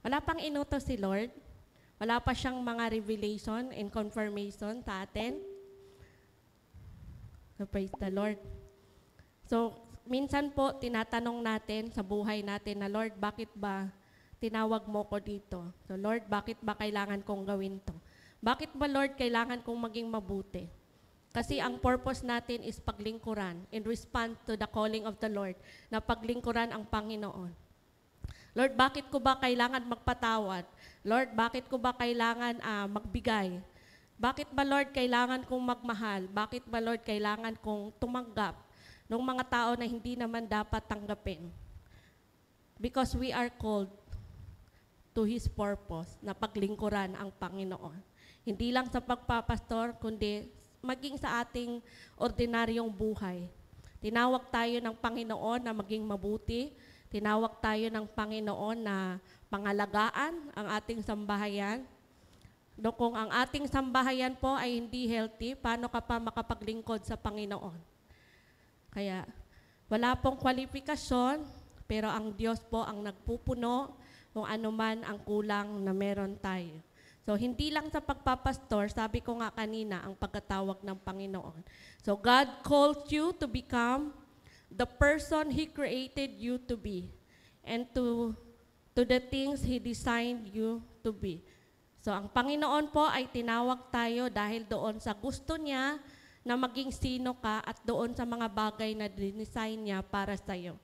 Wala pang inutos si Lord. Wala pa siyang mga revelation and confirmation sa atin. So, praise the Lord. So, minsan po, tinatanong natin sa buhay natin na, Lord, bakit ba tinawag mo ko dito? So, Lord, bakit ba kailangan kong gawin to? Bakit ba, Lord, kailangan kong maging mabuti? Kasi ang purpose natin is paglingkuran in response to the calling of the Lord, na paglingkuran ang Panginoon. Lord, bakit ko ba kailangan magpatawad? Lord, bakit ko ba kailangan magbigay? Bakit ba, Lord, kailangan kong magmahal? Bakit ba, Lord, kailangan kong tumanggap ng mga tao na hindi naman dapat tanggapin? Because we are called to His purpose, na paglingkuran ang Panginoon. Hindi lang sa pagpapastor, kundi maging sa ating ordinaryong buhay. Tinawag tayo ng Panginoon na maging mabuti. Tinawag tayo ng Panginoon na pangalagaan ang ating sambahayan. Do kung ang ating sambahayan po ay hindi healthy, paano ka pa makapaglingkod sa Panginoon? Kaya wala pong kwalifikasyon, pero ang Diyos po ang nagpupuno kung ano man ang kulang na meron tayo. So hindi lang sa pagpapastor, sabi ko nga kanina, ang pagkatawag ng Panginoon. So God calls you to become the person He created you to be and to the things He designed you to be. So ang Panginoon po ay tinawag tayo dahil doon sa gusto niya na maging sino ka at doon sa mga bagay na dinesign niya para sa iyo.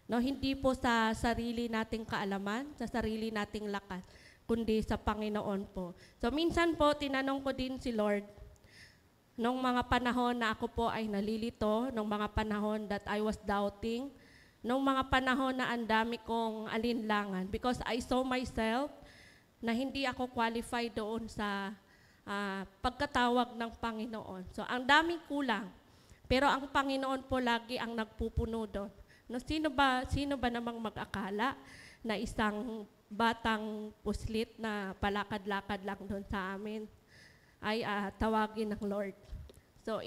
No, hindi po sa sarili nating kaalaman, sa sarili nating lakas, kundi sa Panginoon po. So minsan po tinanong ko din si Lord nung mga panahon na ako po ay nalilito, nung mga panahon that I was doubting, nung mga panahon na ang dami kong alinlangan because I saw myself na hindi ako qualified doon sa pagkatawag ng Panginoon. So, ang daming kulang. Pero ang Panginoon po lagi ang nagpupuno doon. No, sino ba namang mag-akala na isang batang puslit na palakad-lakad lang doon sa amin ay tawagin ng Lord. So,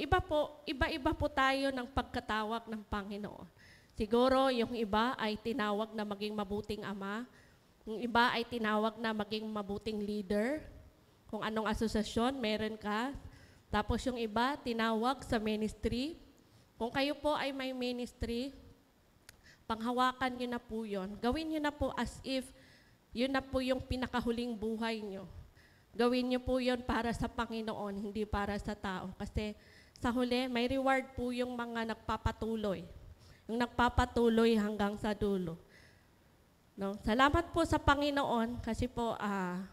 iba-iba po tayo ng pagkatawag ng Panginoon. Siguro, yung iba ay tinawag na maging mabuting ama. Yung iba ay tinawag na maging mabuting leader. Kung anong asosasyon meron ka. Tapos yung iba, tinawag sa ministry. Kung kayo po ay may ministry, panghawakan nyo na po yun. Gawin nyo na po as if yun na po yung pinakahuling buhay nyo. Gawin nyo po yun para sa Panginoon, hindi para sa tao. Kasi sa huli, may reward po yung mga nagpapatuloy. Yung nagpapatuloy hanggang sa dulo. No? Salamat po sa Panginoon kasi po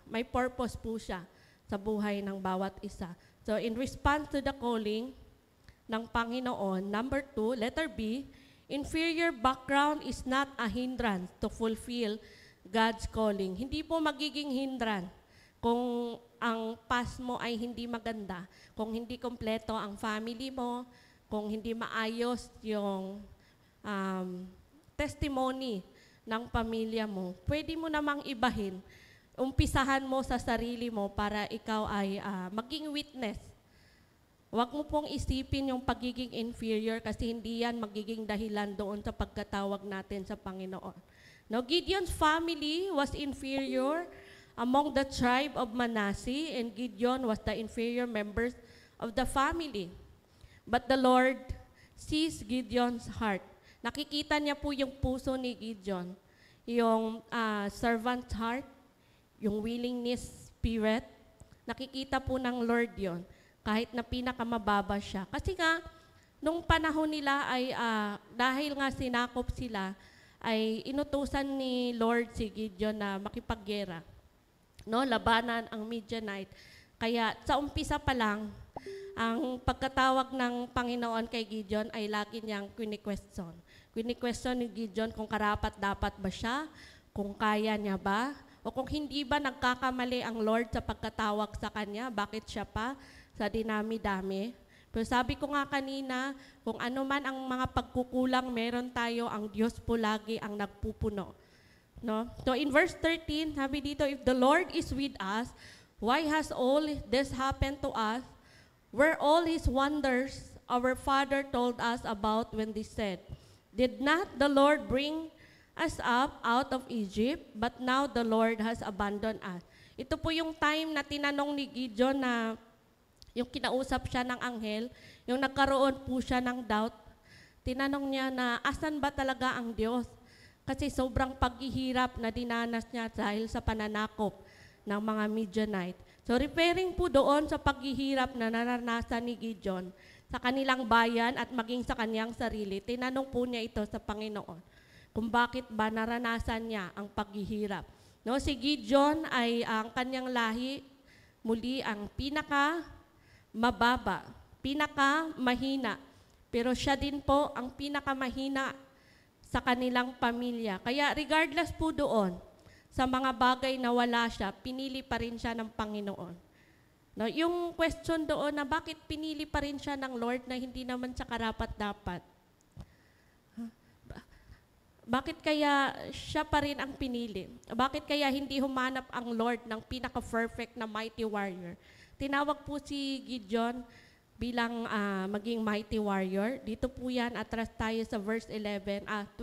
may purpose po siya sa buhay ng bawat isa. So in response to the calling ng Panginoon, number 2, letter B, inferior background is not a hindrance to fulfill God's calling. Hindi po magiging hindrance kung ang past mo ay hindi maganda, kung hindi kompleto ang family mo, kung hindi maayos yung testimony ng pamilya mo, pwede mo namang ibahin. Umpisahan mo sa sarili mo para ikaw ay maging witness. Huwag mo pong isipin yung pagiging inferior kasi hindi yan magiging dahilan doon sa pagkatawag natin sa Panginoon. No, Gideon's family was inferior among the tribe of Manasseh, and Gideon was the inferior members of the family. But the Lord sees Gideon's heart. Nakikita niya po yung puso ni Gideon, yung servant's heart, yung willingness spirit. Nakikita po ng Lord yon. kahit na pinakamababa siya. Kasi nga, nung panahon nila ay, dahil nga sinakop sila, ay inutusan ni Lord si Gideon na makipaggera. No, labanan ang Midianite. Kaya sa umpisa pa lang, ang pagkatawag ng Panginoon kay Gideon ay lagi niyang kwini-question. Kwini-question ni Gideon kung karapat-dapat ba siya, kung kaya niya ba, o kung hindi ba nagkakamali ang Lord sa pagkatawag sa kanya, bakit siya pa sa dinami-dami. Pero sabi ko nga kanina, kung ano man ang mga pagkukulang meron tayo, ang Diyos po lagi ang nagpupuno. No? So in verse 13, sabi dito, if the Lord is with us, why has all this happened to us? Were all His wonders our father told us about when they said, did not the Lord bring us up out of Egypt, but now the Lord has abandoned us. Ito po yung time na tinanong ni Gideon na yung kinausap siya ng anghel, yung nagkaroon po siya ng doubt, tinanong niya na asan ba talaga ang Diyos? Kasi sobrang paghihirap na dinanas niya dahil sa pananakop ng mga Midianite. So referring po doon sa paghihirap na naranasan ni Gideon sa kanilang bayan at maging sa kanyang sarili, tinanong po niya ito sa Panginoon kung bakit ba naranasan niya ang paghihirap. No, si Gideon ay ang kanyang lahi, muli ang mababa, mahina. Pero siya din po ang pinakamahina sa kanilang pamilya. Kaya regardless po doon, sa mga bagay na wala siya, pinili pa rin siya ng Panginoon. No, yung question doon na bakit pinili pa rin siya ng Lord na hindi naman siya karapat-dapat. Bakit kaya siya pa rin ang pinili? Bakit kaya hindi humanap ang Lord ng pinaka-perfect na mighty warrior? Tinawag po si Gideon bilang maging mighty warrior. Dito po yan, atras tayo sa verse 12.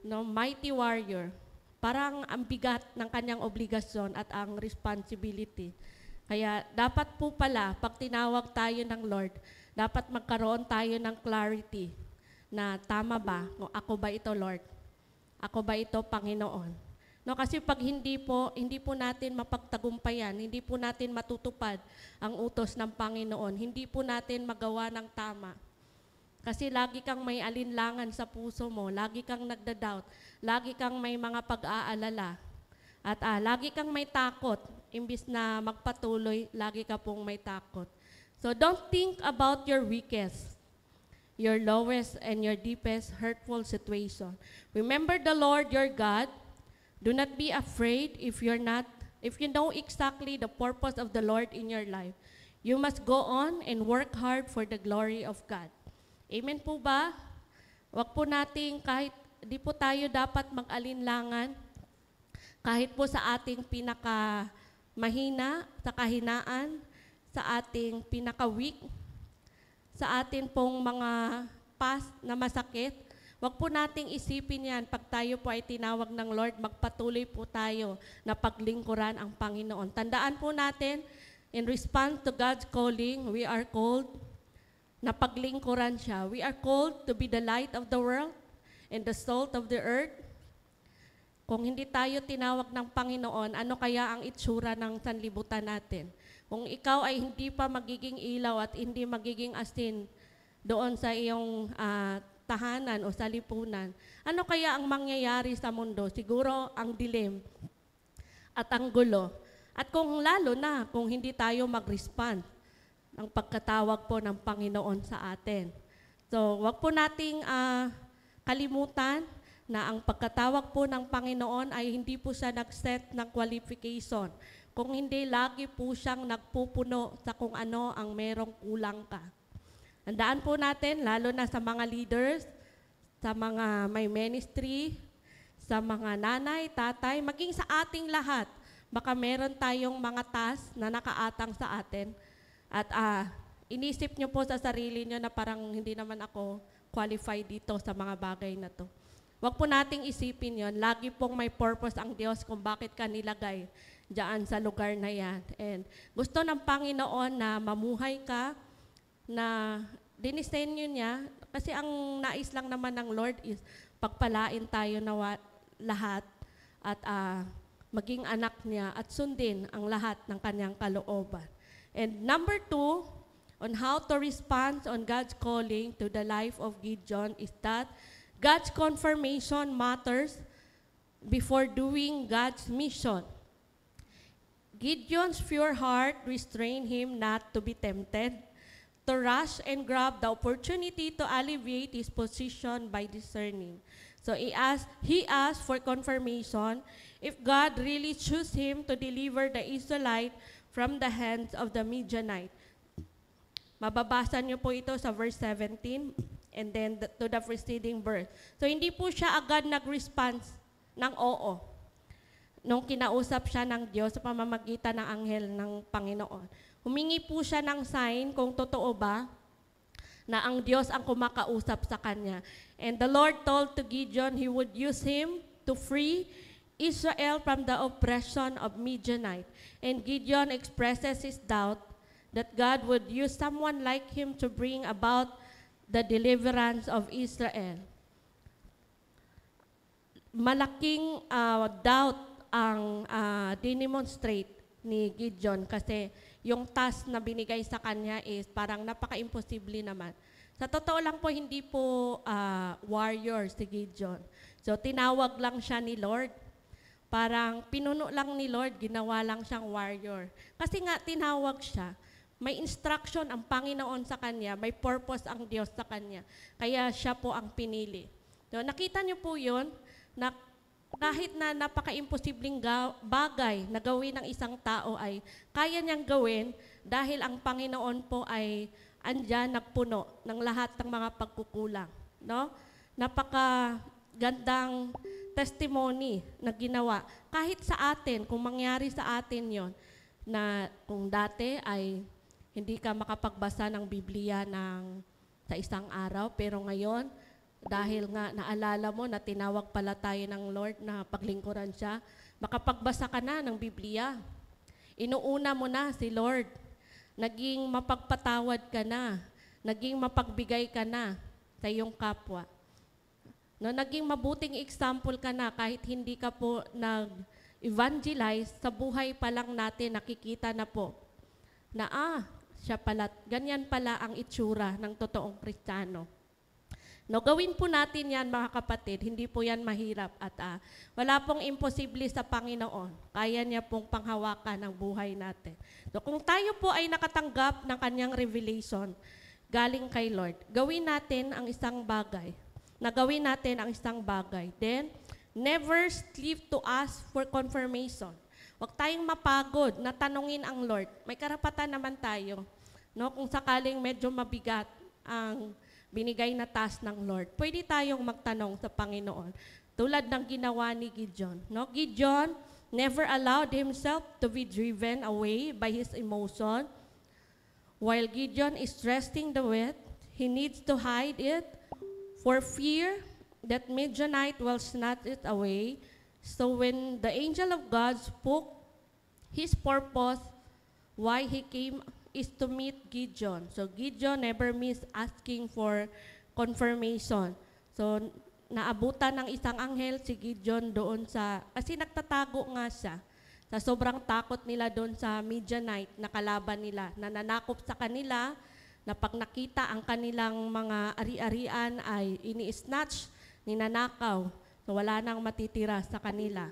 No, mighty warrior. Parang ang bigat ng kanyang obligasyon at ang responsibility. Kaya dapat po pala, pag tinawag tayo ng Lord, dapat magkaroon tayo ng clarity na tama ba? Ako ba ito, Lord? Ako ba ito, Panginoon? No, kasi pag hindi po natin mapagtagumpayan, hindi po natin matutupad ang utos ng Panginoon, hindi po natin magawa ng tama. Kasi lagi kang may alinlangan sa puso mo, lagi kang nagda-doubt, lagi kang may mga pag-aalala, at lagi kang may takot, imbis na magpatuloy, lagi ka pong may takot. So don't think about your weakest, your lowest, and your deepest hurtful situation. Remember the Lord your God. Do not be afraid if you know exactly the purpose of the Lord in your life. You must go on and work hard for the glory of God. Amen po ba? Wag po nating kahit di po tayo dapat mag-alinlangan kahit po sa ating pinakamahina, sa kahinaan, sa ating pinaka-weak, sa atin pong mga past na masakit. Wag po nating isipin yan pag tayo po ay tinawag ng Lord, magpatuloy po tayo na paglingkuran ang Panginoon. Tandaan po natin, in response to God's calling, we are called na paglingkuran siya. We are called to be the light of the world and the salt of the earth. Kung hindi tayo tinawag ng Panginoon, ano kaya ang itsura ng sanlibutan natin? Kung ikaw ay hindi pa magiging ilaw at hindi magiging asin doon sa iyong tahanan o sa lipunan, ano kaya ang mangyayari sa mundo? Siguro ang dilim at ang gulo. At kung lalo na, kung hindi tayo mag-respond ng pagkatawag po ng Panginoon sa atin. So, wag po nating kalimutan na ang pagkatawag po ng Panginoon ay hindi po siya nag-set ng qualification. Kung hindi, lagi po siyang nagpupuno sa kung ano ang merong kulang ka. Handaan po natin, lalo na sa mga leaders, sa mga may ministry, sa mga nanay, tatay, maging sa ating lahat. Baka meron tayong mga task na nakaatang sa atin. At inisip nyo po sa sarili nyo na parang hindi naman ako qualified dito sa mga bagay na to. Huwag po nating isipin yon. Lagi pong may purpose ang Diyos kung bakit ka nilagay dyan sa lugar na yan. And gusto ng Panginoon na mamuhay ka, na dinisenyo niya, kasi ang nais lang naman ng Lord is pagpalain tayo na lahat at maging anak niya at sundin ang lahat ng kanyang kalooban. And number 2, on how to respond on God's calling to the life of Gideon is that God's confirmation matters before doing God's mission. Gideon's pure heart restrained him not to be tempted, to rush and grab the opportunity to alleviate his position by discerning. So he asked for confirmation if God really chose him to deliver the Israelite from the hands of the Midianite. Mababasa niyo po ito sa verse 17 and then to the preceding verse. So hindi po siya agad nag-response ng oo nung kinausap siya ng Diyos sa pamamagitan ng anghel ng Panginoon. Humingi po siya ng sign kung totoo ba na ang Diyos ang kumakausap sa kanya. And the Lord told to Gideon he would use him to free Israel from the oppression of Midianite. And Gideon expresses his doubt that God would use someone like him to bring about the deliverance of Israel. Malaking doubt ang dinemonstrate ni Gideon kasi yung task na binigay sa kanya is parang napaka-imposible naman. Sa totoo lang po, hindi po warrior si Gideon. So tinawag lang siya ni Lord. Parang pinuno lang ni Lord, ginawa lang siyang warrior. Kasi nga tinawag siya, may instruction ang Panginoon sa kanya, may purpose ang Diyos sa kanya. Kaya siya po ang pinili. So nakita niyo po yun, na kahit na napaka-imposibleng bagay na gawin ng isang tao ay kaya niyang gawin dahil ang Panginoon po ay andyan nagpuno ng lahat ng mga pagkukulang. No? Napakagandang testimony na ginawa. Kahit sa atin, kung mangyari sa atin yon na kung dati ay hindi ka makapagbasa ng Biblia sa isang araw, pero ngayon, dahil nga naalala mo na tinawag pala tayo ng Lord na paglingkuran siya, makapagbasa ka na ng Biblia. Inuuna mo na si Lord. Naging mapagpatawad ka na. Naging mapagbigay ka na sa iyong kapwa. No, naging mabuting example ka na kahit hindi ka po nag-evangelize, sa buhay pa lang natin nakikita na po na siya pala, ganyan pala ang itsura ng totoong Kristiyano. No, gawin po natin yan mga kapatid, hindi po yan mahirap at wala pong imposible sa Panginoon. Kaya niya pong panghawakan ang buhay natin. So kung tayo po ay nakatanggap ng kanyang revelation galing kay Lord, gawin natin ang isang bagay. Then, never sleep to ask for confirmation. Huwag tayong mapagod na tanungin ang Lord. May karapatan naman tayo. No, kung sakaling medyo mabigat ang binigay na task ng Lord, pwede tayong magtanong sa Panginoon. Tulad ng ginawa ni Gideon. No? Gideon never allowed himself to be driven away by his emotion. While Gideon is resting the wheat, he needs to hide it for fear that Midianite will snatch it away. So when the angel of God spoke, his purpose, why he came, is to meet Gideon. So Gideon never missed asking for confirmation. So naabutan ng isang anghel si Gideon doon kasi nagtatago nga siya. Sa sobrang takot nila doon sa Midianite na kalaban nila, na nanakop sa kanila, na pag nakita ang kanilang mga ari-arian ay ini-snatch, ninanakaw. So wala nang matitira sa kanila.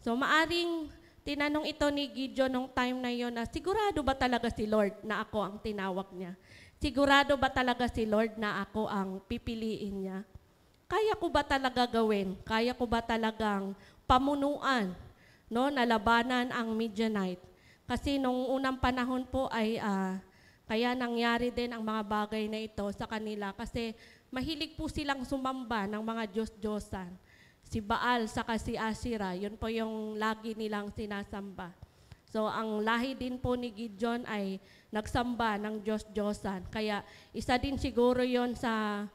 So maaring tinanong ito ni Gideon nung time na yon na sigurado ba talaga si Lord na ako ang tinawag niya? Sigurado ba talaga si Lord na ako ang pipiliin niya? Kaya ko ba talaga gawin? Kaya ko ba talagang pamunuan, no, na labanan ang Midianite? Kasi nung unang panahon po ay kaya nangyari din ang mga bagay na ito sa kanila kasi mahilig po silang sumamba ng mga Diyos-Diyosan. Si Baal saka si Asherah, yun po yung lagi nilang sinasamba. So ang lahi din po ni Gideon ay nagsamba ng Diyos-Diyosan. Kaya isa din siguro yon sa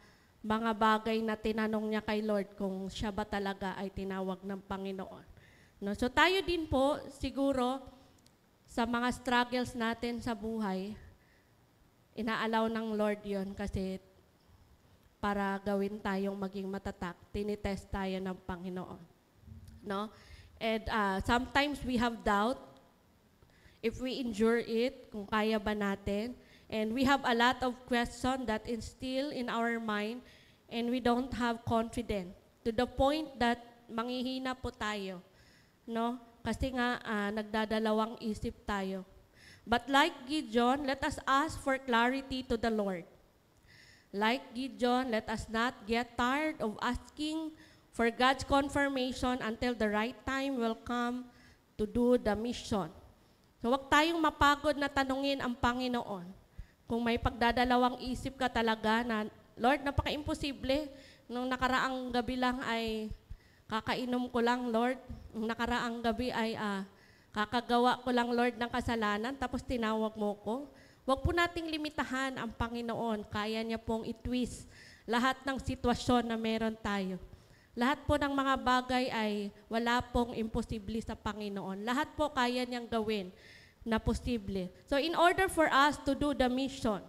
mga bagay na tinanong niya kay Lord kung siya ba talaga ay tinawag ng Panginoon. No? So tayo din po siguro sa mga struggles natin sa buhay, inaalaw ng Lord yon kasi para gawin tayong maging matatak, tinitest tayo ng Panginoon. No? And sometimes we have doubt if we endure it, kung kaya ba natin. And we have a lot of questions that instill in our mind and we don't have confidence to the point that manghihina po tayo, no? Kasi nga nagdadalawang isip tayo. But like Gideon, let us ask for clarity to the Lord. Like Gideon, let us not get tired of asking for God's confirmation until the right time will come to do the mission. So wag tayong mapagod na tanungin ang Panginoon. Kung may pagdadalawang isip ka talaga na, Lord, napaka-imposible. Nung nakaraang gabi lang ay kakainom ko lang, Lord. Nung nakaraang gabi ay kakagawa ko lang, Lord, ng kasalanan, tapos tinawag mo ko. Huwag po nating limitahan ang Panginoon. Kaya niya pong itwist lahat ng sitwasyon na meron tayo. Lahat po ng mga bagay ay wala pong imposible sa Panginoon. Lahat po kaya niyang gawin na posible. So in order for us to do the mission,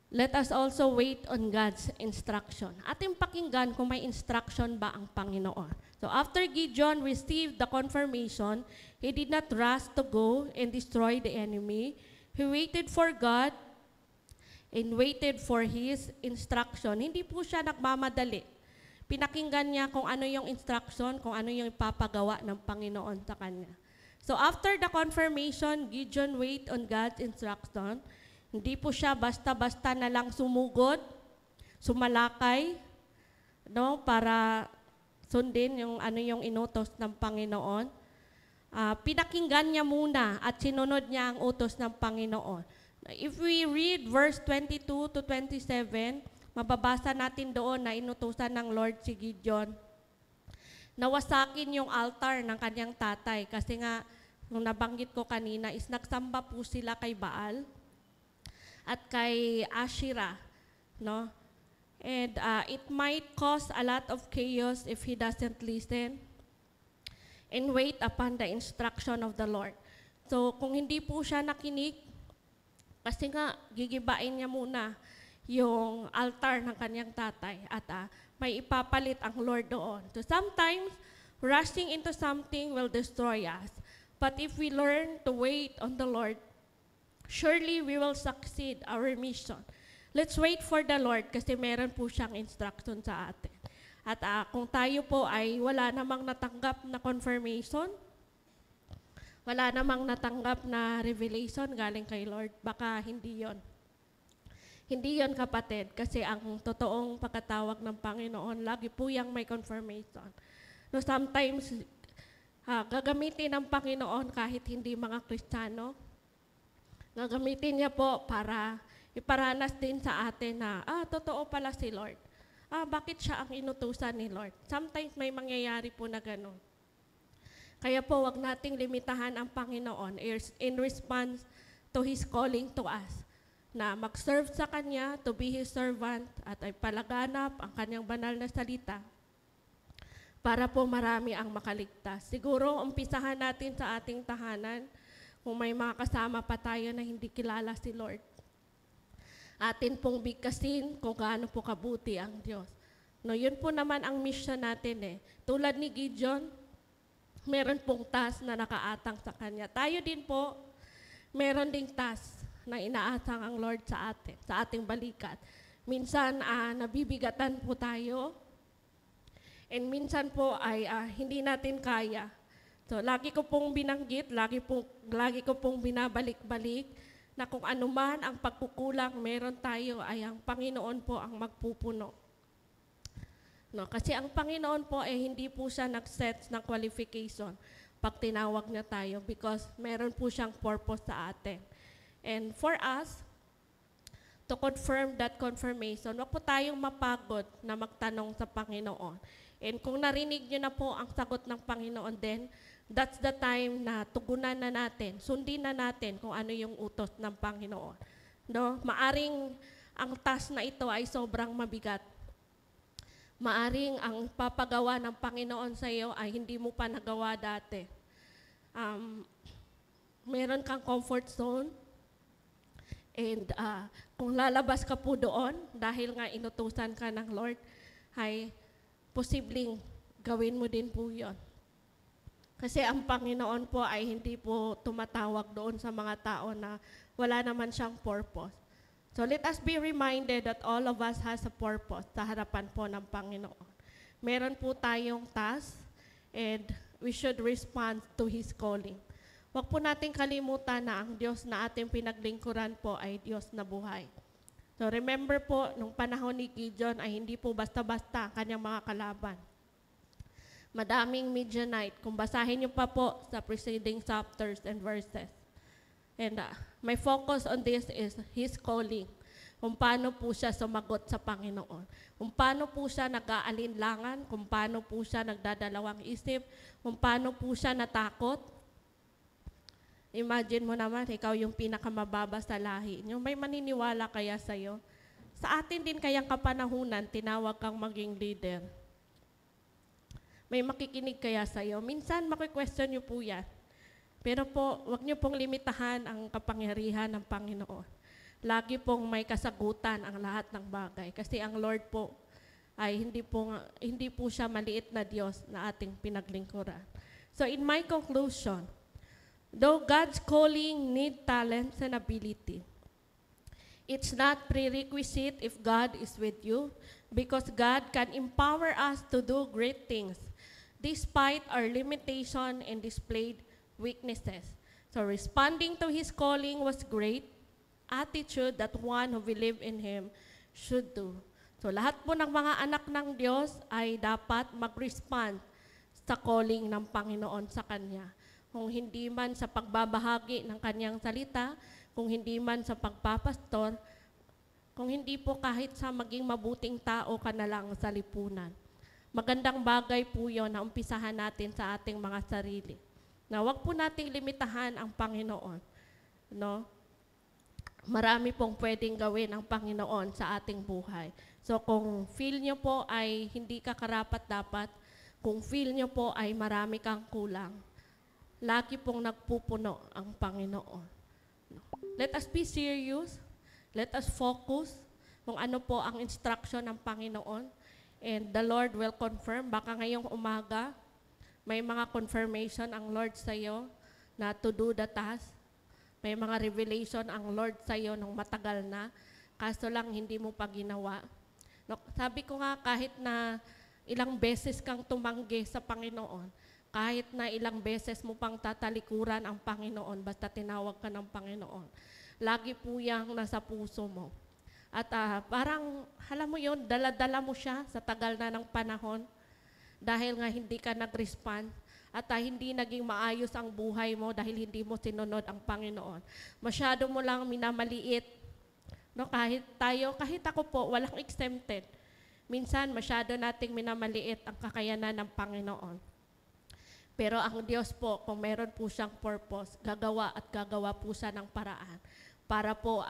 let us also wait on God's instruction. Ating pakinggan kung may instruction ba ang Panginoon. So after Gideon received the confirmation, he did not rush to go and destroy the enemy. He waited for God and waited for His instruction. Hindi po siya nagmamadali. Pinakinggan niya kung ano yung instruction, kung ano yung ipapagawa ng Panginoon sa kanya. So after the confirmation, Gideon wait on God's instruction. Hindi po siya basta-basta na lang sumugod, sumalakay, no, para sundin yung ano yung inutos ng Panginoon. Pinakinggan niya muna at sinunod niya ang utos ng Panginoon. If we read verse 22 to 27, mababasa natin doon na inutusan ng Lord si Gideon. Nawasakin yung altar ng kanyang tatay kasi nga, nung nabanggit ko kanina, is nagsamba po sila kay Baal at kay Asherah, no? And it might cause a lot of chaos if he doesn't listen and wait upon the instruction of the Lord. So kung hindi po siya nakinig, kasi nga gigibain niya muna yung altar ng kanyang tatay at may ipapalit ang Lord doon. So sometimes, rushing into something will destroy us. But if we learn to wait on the Lord, surely we will succeed our mission. Let's wait for the Lord kasi meron po siyang instruction sa atin. At kung tayo po ay wala namang natanggap na confirmation, wala namang natanggap na revelation galing kay Lord, baka hindi yon. Hindi yon, kapatid, kasi ang totoong pagkatawag ng Panginoon, lagi po yang may confirmation. No, sometimes, gagamitin ng Panginoon kahit hindi mga Kristiyano. Gagamitin niya po para iparanas din sa atin na, totoo pala si Lord. Bakit siya ang inutusan ni Lord? Sometimes may mangyayari po na gano'n. Kaya po, wag nating limitahan ang Panginoon in response to His calling to us, na mag-serve sa Kanya, to be His servant, at ay palaganap ang Kanyang banal na salita para po marami ang makaligtas. Siguro, umpisahan natin sa ating tahanan, kung may mga kasama pa tayo na hindi kilala si Lord. Atin pong bigkasin kung gaano po kabuti ang Diyos. No, yun po naman ang mission natin . Tulad ni Gideon, meron pong task na nakaatang sa Kanya. Tayo din po, meron ding task na inaatang ang Lord sa atin, sa ating balikat. Minsan, nabibigatan po tayo, and minsan po ay hindi natin kaya. So, lagi ko pong binanggit, lagi ko pong binabalik-balik, na kung anuman ang pagkukulang meron tayo, ay ang Panginoon po ang magpupuno. No, kasi ang Panginoon po ay hindi po siya nag-set ng qualification pag tinawag niya tayo, because meron po siyang purpose sa atin. And for us, to confirm that confirmation, wag po tayong mapagod na magtanong sa Panginoon. And kung narinig niyo na po ang sagot ng Panginoon, then that's the time na tugunan na natin, sundin na natin kung ano yung utos ng Panginoon. No? Maaring ang task na ito ay sobrang mabigat. Maaring ang papagawa ng Panginoon sa iyo ay hindi mo pa nagawa dati. Meron kang comfort zone, and kung lalabas ka po doon, dahil nga inutusan ka ng Lord, ay posibleng gawin mo din po yun. Kasi ang Panginoon po ay hindi po tumatawag doon sa mga tao na wala naman siyang purpose. So let us be reminded that all of us has a purpose sa harapan po ng Panginoon. Meron po tayong task and we should respond to His calling. Huwag po natin kalimutan na ang Diyos na ating pinaglingkuran po ay Diyos na buhay. So remember po, nung panahon ni Gideon ay hindi po basta-basta ang kanyang mga kalaban. Madaming Midianite. Kung basahin niyo pa po sa preceding chapters and verses. And my focus on this is His calling. Kung paano po siya sumagot sa Panginoon. Kung paano po siya nag-aalinlangan, kung paano po siya nagdadalawang isip, kung paano po siya natakot. Imagine mo naman, ikaw yung pinakamababa sa lahi niyo. May maniniwala kaya sa'yo? Sa atin din kayang kapanahunan, tinawag kang maging leader. May makikinig kaya sa'yo. Minsan, maki-question niyo po yan. Pero po, wag niyo pong limitahan ang kapangyarihan ng Panginoon. Lagi pong may kasagutan ang lahat ng bagay. Kasi ang Lord po ay hindi po siya maliit na Diyos na ating pinaglingkuran. So in my conclusion, though God's calling need talents and ability, it's not prerequisite if God is with you because God can empower us to do great things despite our limitation and displayed weaknesses. So responding to His calling was great attitude that one who believe in Him should do. So lahat po ng mga anak ng Diyos ay dapat mag-respond sa calling ng Panginoon sa Kanya. Kung hindi man sa pagbabahagi ng Kanyang salita, kung hindi man sa pagpapastor, kung hindi po kahit sa maging mabuting tao ka na lang sa lipunan. Magandang bagay po yun na umpisahan natin sa ating mga sarili. Na wag po nating limitahan ang Panginoon. No? Marami pong pwedeng gawin ang Panginoon sa ating buhay. So kung feel nyo po ay hindi ka karapat-dapat, kung feel nyo po ay marami kang kulang, lagi pong nagpupuno ang Panginoon. Let us be serious. Let us focus kung ano po ang instruction ng Panginoon. And the Lord will confirm. Baka ngayong umaga, may mga confirmation ang Lord sa'yo na to do the task. May mga revelation ang Lord sa'yo nung matagal na. Kaso lang hindi mo pa ginawa. No, sabi ko nga, kahit na ilang beses kang tumanggi sa Panginoon, kahit na ilang beses mo pang tatalikuran ang Panginoon, basta tinawag ka ng Panginoon, lagi po yang nasa puso mo. At parang, alam mo yun, dala-dala mo siya sa tagal na ng panahon dahil nga hindi ka nag-respond at hindi naging maayos ang buhay mo dahil hindi mo sinunod ang Panginoon. Masyado mo lang minamaliit. No, kahit ako po, walang exempted. Minsan, masyado nating minamaliit ang kakayanan ng Panginoon. Pero ang Diyos po, kung meron po siyang purpose, gagawa po siya ng paraan para po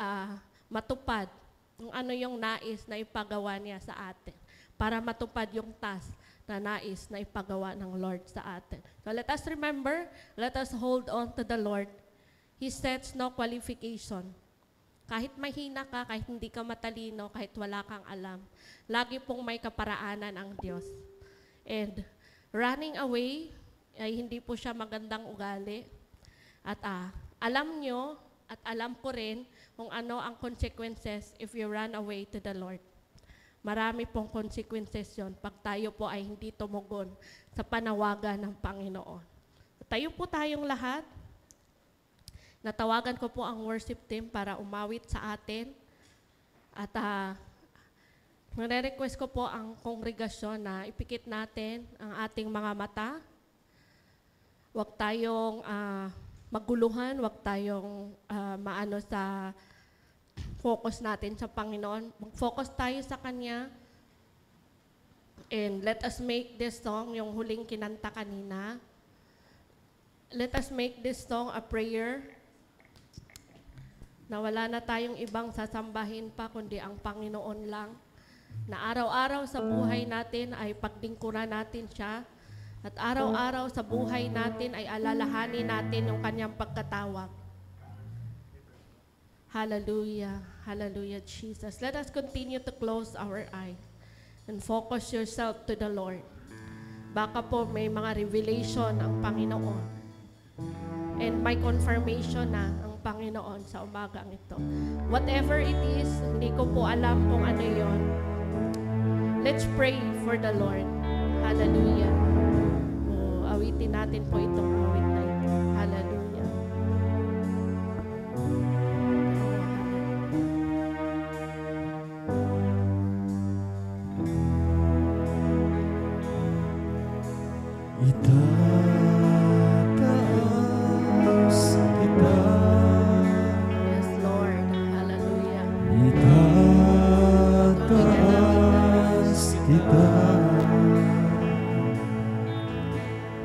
matupad kung ano yung nais na ipagawa niya sa atin. Para matupad yung task na nais na ipagawa ng Lord sa atin. So let us remember, let us hold on to the Lord. He sets no qualification. Kahit mahina ka, kahit hindi ka matalino, kahit wala kang alam, lagi pong may kaparaanan ang Diyos. And running away ay hindi po siya magandang ugali. At alam nyo at alam ko rin kung ano ang consequences if you run away to the Lord. Marami pong consequences yon pag tayo po ay hindi tumugon sa panawagan ng Panginoon. Tayo po tayong lahat. Natawagan ko po ang worship team para umawit sa atin. At nare-request ko po ang kongregasyon na ipikit natin ang ating mga mata. Huwag tayong maguluhan, huwag tayong maano sa focus natin sa Panginoon. Mag-focus tayo sa Kanya. And let us make this song, yung huling kinanta kanina. Let us make this song a prayer na wala na tayong ibang sasambahin pa kundi ang Panginoon lang. Na araw-araw sa buhay natin ay paglingkuran natin siya. At araw-araw sa buhay natin ay alalahanin natin yung Kanyang pagkatawag. Hallelujah. Hallelujah, Jesus. Let us continue to close our eyes and focus yourself to the Lord. baka po may mga revelation ang Panginoon. And may confirmation na ang Panginoon sa umagang ito. Whatever it is, hindi ko po alam kung ano yon. Let's pray for the Lord. Hallelujah. Awitin natin po itong awit na ito. Hallelujah. Itataas kita. Yes, Lord. Hallelujah. Itataas kita.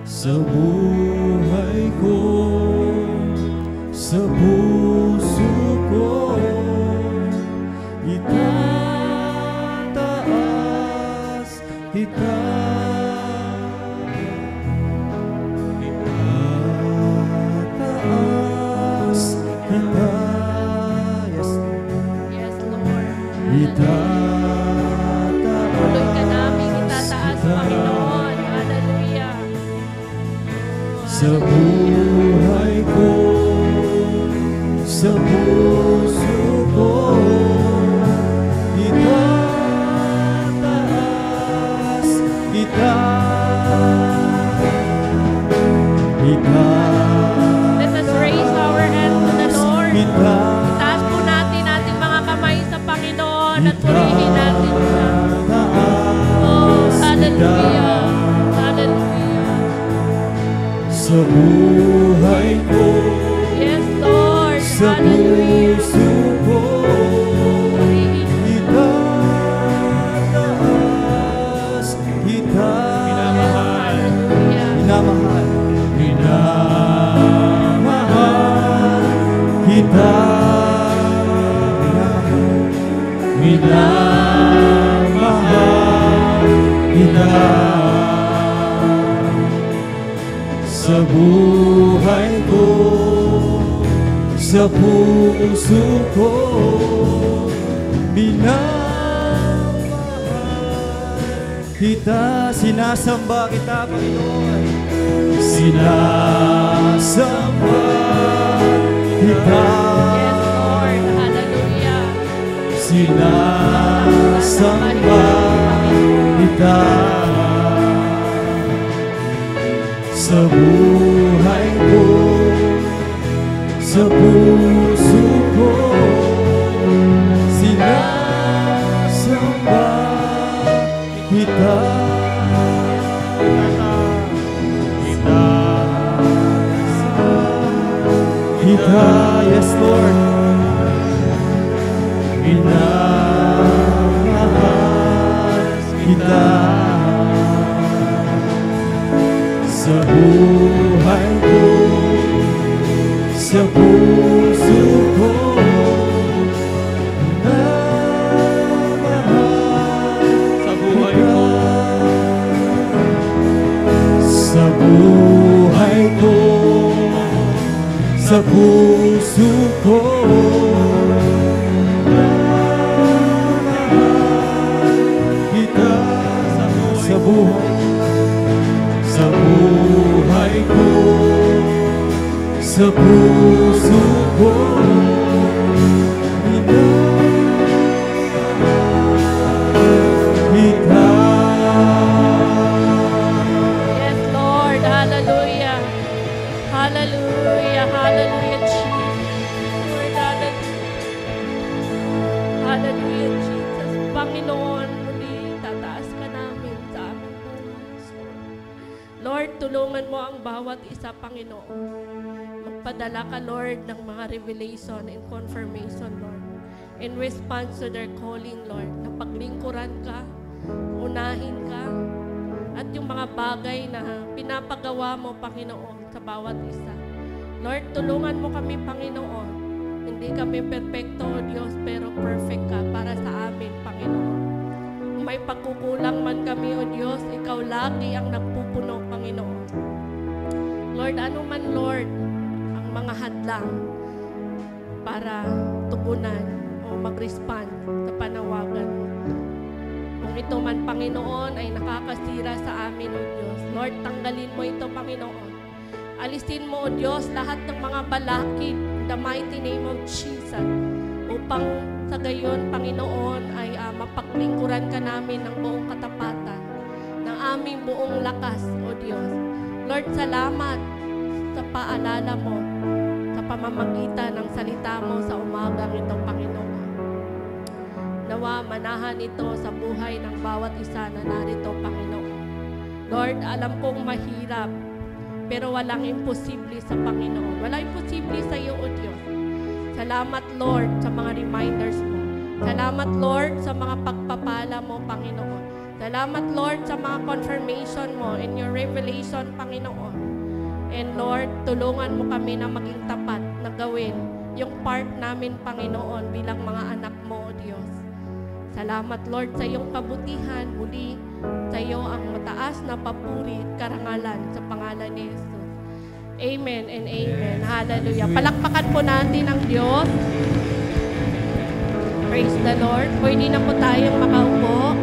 Sa buhay ko, sa puso ko, itataas kita. Itataas kita. Yes, Yes, Lord. itataas Tuloy ka namin itataas, kita. Panginoon. Hallelujah. Sa buhay ko, sa puso ko, itataas kita. Let us raise our hands to the Lord. Kita. Itaas po natin ating mga kamay sa Panginoon at purihin natin siya. Oh, hallelujah. Hallelujah. Sa buhay ko, Yes, Lord. sa Hallelujah. puso ko, Purihin. itataas kita. Hallelujah. Minamahal. Minamahal kita. Minamahal kita. Sa buhay ko, sa puso ko, minamahal kita. Sinasamba kita, Panginoon. Sinasamba kita. Yes, Lord. Hallelujah. Sinasamba kita. Sa buhay ko, sa puso ko, sinasamba kita. Kita, yes Lord. Minamahal kita. Sa buhay ko, sa puso ko, minamahal Sa buhay ko. sa buhay ko, sa puso ko, kita sa buhay ko, sa puso ko, kita. Yes, Lord. Hallelujah. Hallelujah. Hallelujah, Jesus. Lord, hallelujah. Hallelujah, Jesus. Panginoon, muli tataas ka namin sa aming buhay. Lord, tulungan mo ang bawat isa, Panginoon. Magpadala ka, Lord, ng mga revelation and confirmation, Lord. In response to their calling, Lord, na paglingkuran ka, unahin ka, at yung mga bagay na pinapagawa mo, Panginoon, sa bawat isa. Lord, tulungan mo kami, Panginoon. Hindi kami perfecto, O Diyos, pero perfect ka para sa amin, Panginoon. Kung may pagkukulang man kami, O Diyos, Ikaw lagi ang nagpupuno, Panginoon. Lord, ano man, Lord, ang mga hadlang para tugunan o mag-respond sa panawagan mo. Kung ito man, Panginoon, ay nakakasira sa amin, O Diyos. Lord, tanggalin mo ito, Panginoon. Alisin mo, O Diyos, lahat ng mga balakid in the mighty name of Jesus. Upang sa gayon, Panginoon, ay mapaglingkuran ka namin ng buong katapatan, ng aming buong lakas, O Diyos. Lord, salamat sa paalala mo, sa pamamagitan ng salita mo sa umagang ito, Panginoon. Nawa, manahan ito sa buhay ng bawat isa na narito, Panginoon. Lord, alam kong mahirap, pero walang imposible sa Panginoon. Walang imposible sa iyo, O Diyos. Salamat, Lord, sa mga reminders mo. Salamat, Lord, sa mga pagpapala mo, Panginoon. Salamat, Lord, sa mga confirmation mo in your revelation, Panginoon. And Lord, tulungan mo kami na maging tapat na gawin yung part namin, Panginoon, bilang mga anak mo, O Diyos. Salamat, Lord, sa iyong kabutihan. Muli, sa iyo ang mataas na papuri at karangalan sa pangalan ni Jesus. Amen and amen. Hallelujah. Palakpakan po natin ang Diyos. Praise the Lord. Pwede na po tayong makaupo.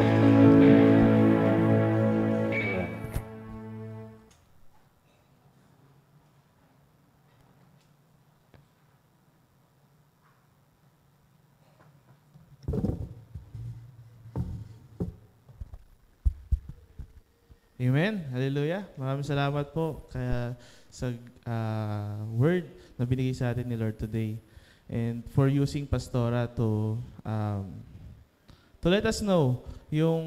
Amen. Hallelujah. Maraming salamat po kaya sa word na binigay sa atin ni Lord today. And for using Pastora to let us know yung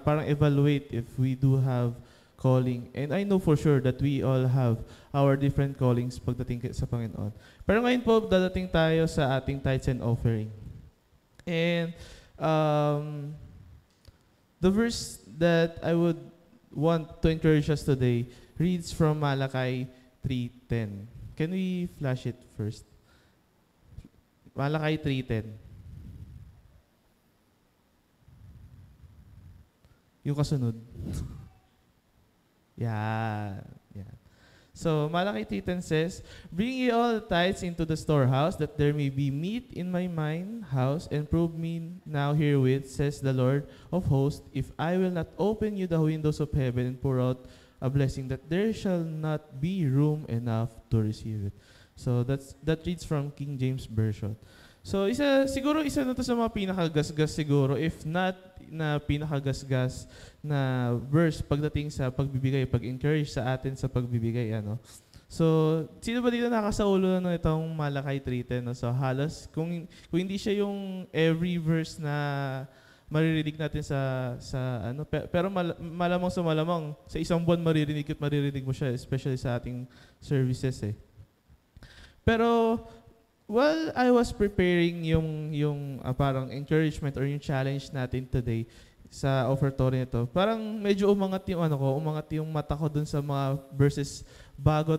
parang evaluate if we do have calling. And I know for sure that we all have our different callings pagdating sa Panginoon. Pero ngayon po, dadating tayo sa ating tithes and offering. And the verse that I would want to encourage us today reads from Malachi 3:10. Can we flash it first? Malachi 3:10. Yung kasunod. Yeah. So, Malachi 3:10 says, "Bring ye all tithes into the storehouse, that there may be meat in my mine house, and prove me now herewith, says the Lord of hosts, if I will not open you the windows of heaven and pour out a blessing, that there shall not be room enough to receive it." So, that reads from King James Version. So, isa na to sa mga pinakagasgas siguro, if not na pinakagasgas na verse pagdating sa pagbibigay, pag-encourage sa atin sa pagbibigay, ano. So, sino ba dito nakasaulo na itong Malachi 3:10? No? So, halos, kung hindi siya yung every verse na maririnig natin sa ano, pero malamang sa malamang, sa isang buwan maririnig mo siya, especially sa ating services eh. Pero, while I was preparing yung parang encouragement or yung challenge natin today sa offertory nito, parang medyo umangat yung mata ko dun sa mga verses bago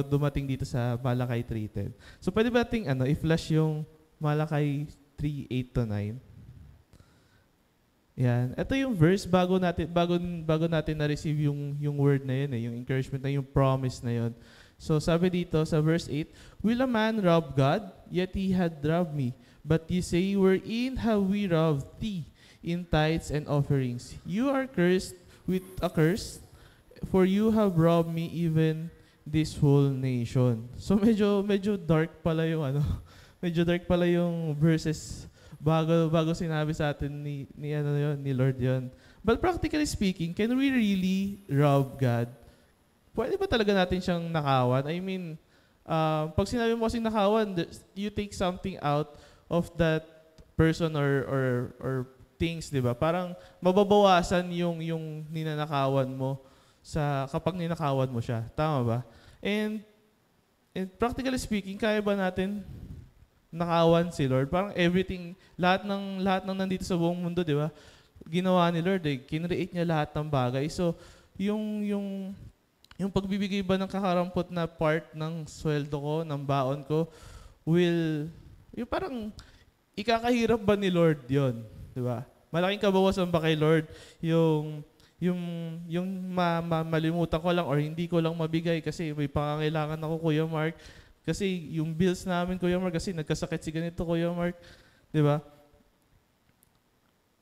dumating dito sa Malachi 3:10. So pwede ba nating i-flash yung Malachi 3:8-9? Yan. Ito yung verse bago natin na-receive yung word na yun, yung encouragement na yung promise na yun. So sabi dito sa verse 8, "Will a man rob God? Yet he had robbed me. But ye say, wherein have we robbed thee? In tithes and offerings. You are cursed with a curse, for you have robbed me, even this whole nation." So medyo dark pala yung medyo dark pala yung verses bago sinabi sa atin ni Lord yon. But practically speaking, can we really rob God? Pwede ba talaga natin siyang nakawan? I mean, pag sinabi mo kasing nakawan, you take something out of that person or things, di ba? Parang mababawasan yung ninanakawan mo kapag ninakawan mo siya. Tama ba? And practically speaking, kaya ba natin nakawan si Lord? Parang everything, lahat ng nandito sa buong mundo, di ba? Ginawa ni Lord, kinreate niya lahat ng bagay. So, yung pagbibigay ba ng kakarampot na part ng sweldo ko, ng baon ko, yung parang ikakahirap ba ni Lord yon, di ba? Malaking kabawasan ba kay Lord yung malimutan ko lang or hindi ko lang mabigay kasi may pangangailangan ako, Kuya Mark, kasi yung bills namin, Kuya Mark, kasi nagkasakit si ganito, Kuya Mark, di ba?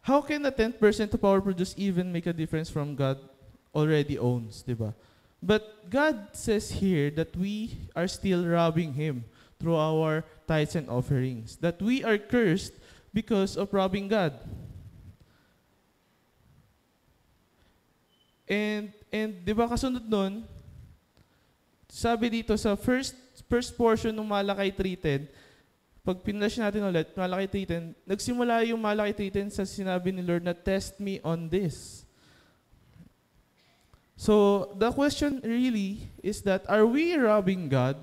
how can a 10% of our produce even make a difference from God already owns, di ba? But God says here that we are still robbing Him through our tithes and offerings. That we are cursed because of robbing God. And di ba kasunod nun, sabi dito sa first portion ng Malakay 3:10, pag pinlash natin ulit, Malakay 3:10, nagsimula yung Malakay 3:10 sa sinabi ni Lord na, test me on this. So, the question really is that, are we robbing God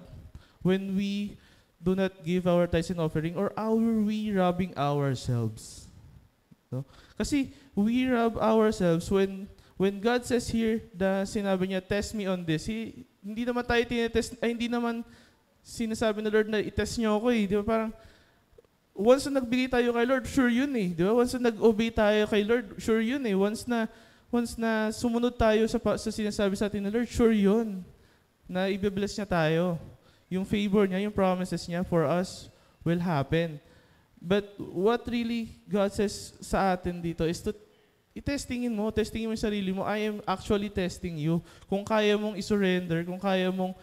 when we do not give our tithes and offering, or are we robbing ourselves? No? Kasi we rob ourselves when God says here, sinabi niya, test me on this, hindi naman tayo tinetest, hindi naman sinasabi ng Lord na itest niyo ako eh. Di ba parang, once na nagbigay tayo kay Lord, sure yun eh. Di ba? Once na nag-obey tayo kay Lord, sure yun eh. Once na sumunod tayo sa sinasabi sa atin ng Lord, sure yun. Na i-bless niya tayo. Yung favor niya, yung promises niya for us will happen. But what really God says sa atin dito is to testingin mo yung sarili mo. I am actually testing you. Kung kaya mong isurrender, kung kaya mong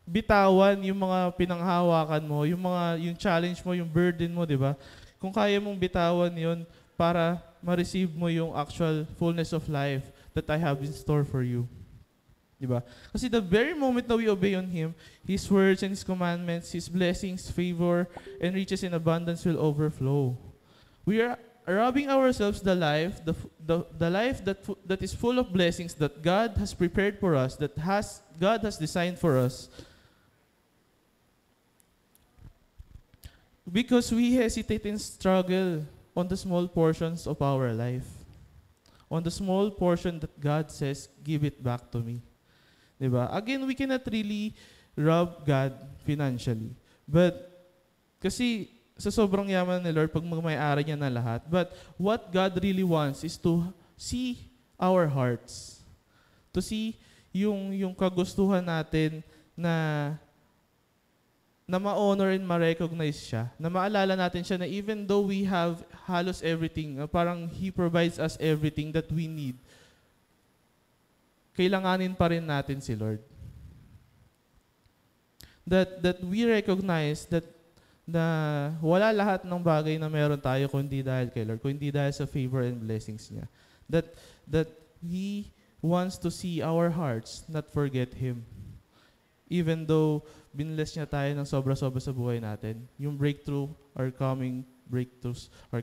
bitawan yung mga pinanghawakan mo, yung challenge mo, yung burden mo, di ba? Kung kaya mong bitawan yun para ma-receive mo yung actual fullness of life that I have in store for you. Di ba? Kasi the very moment na we obey on Him, His words and His commandments, His blessings, favor, and riches in abundance will overflow. We are robbing ourselves the life that is full of blessings that God has prepared for us, God has designed for us. Because we hesitate and struggle on the small portions of our life. On the small portion that God says, give it back to me. Diba? Again, we cannot really rob God financially. But, kasi sa sobrang yaman ni Lord, pag magmay-ari niya na lahat. But what God really wants is to see our hearts. To see yung kagustuhan natin na ma-honor and ma-recognize siya. Na maalala natin siya na even though we have halos everything, parang He provides us everything that we need, kailanganin pa rin natin si Lord. That we recognize that na wala lahat ng bagay na meron tayo kundi dahil kay Lord, kundi dahil sa favor and blessings niya. That He wants to see our hearts, not forget Him. Even though binless niya tayo ng sobra-sobra sa buhay natin, yung breakthroughs are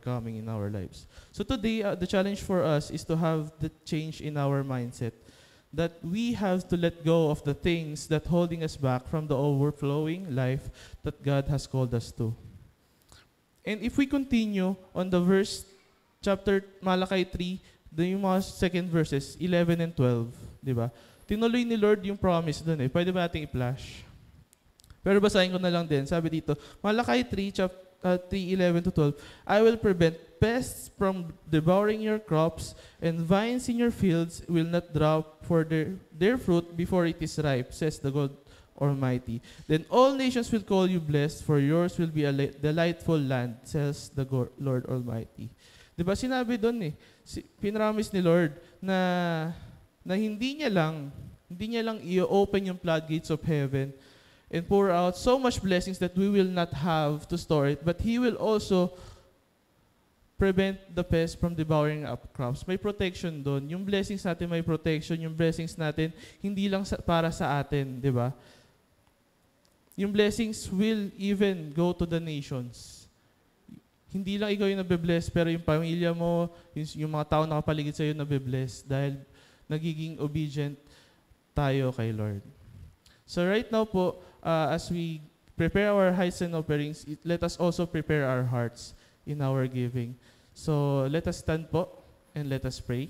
coming in our lives. So today, the challenge for us is to have the change in our mindset. That we have to let go of the things that holding us back from the overflowing life that God has called us to. And if we continue on the chapter Malakay 3, yung mga second verses, 11 and 12, di ba? Tinuloy ni Lord yung promise dun eh. Pwede ba nating i-flash? Pero basahin ko na lang din. Sabi dito, Malakay 3:11 to 12, I will prevent pests from devouring your crops, and vines in your fields will not drop for their fruit before it is ripe, says the God Almighty. Then all nations will call you blessed, for yours will be a delightful land, says the Lord Almighty. Diba sinabi doon eh, pinramis ni Lord na hindi niya lang i-open yung floodgates of heaven and pour out so much blessings that we will not have to store it, but He will also prevent the pest from devouring up crops. May protection doon. Yung blessings natin may protection. Yung blessings natin hindi lang para sa atin, di ba? Yung blessings will even go to the nations. Hindi lang ikaw yung nabe-bless, pero yung pamilya mo, yung mga tao nakapaligid sa'yo nabe-bless dahil nagiging obedient tayo kay Lord. So right now po, as we prepare our tithes and offerings, let us also prepare our hearts in our giving. So let us stand po and let us pray.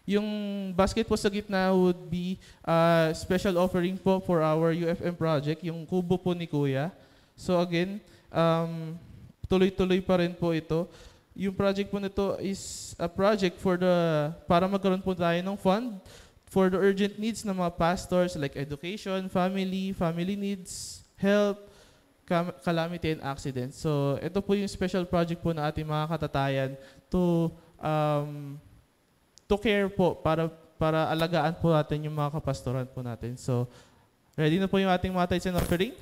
Yung basket po sa gitna would be special offering po for our UFM project, yung kubo po ni Kuya. So again, tuloy-tuloy pa rin po ito. Yung project po nito is a project para magkaroon po tayo ng fund for the urgent needs ng mga pastors like education, family needs, health, calamity and accident. So, ito po yung special project po na ating mga katatayan to care po para alagaan po natin yung mga kapastoran po natin. So, ready na po yung ating mga tithes and offering?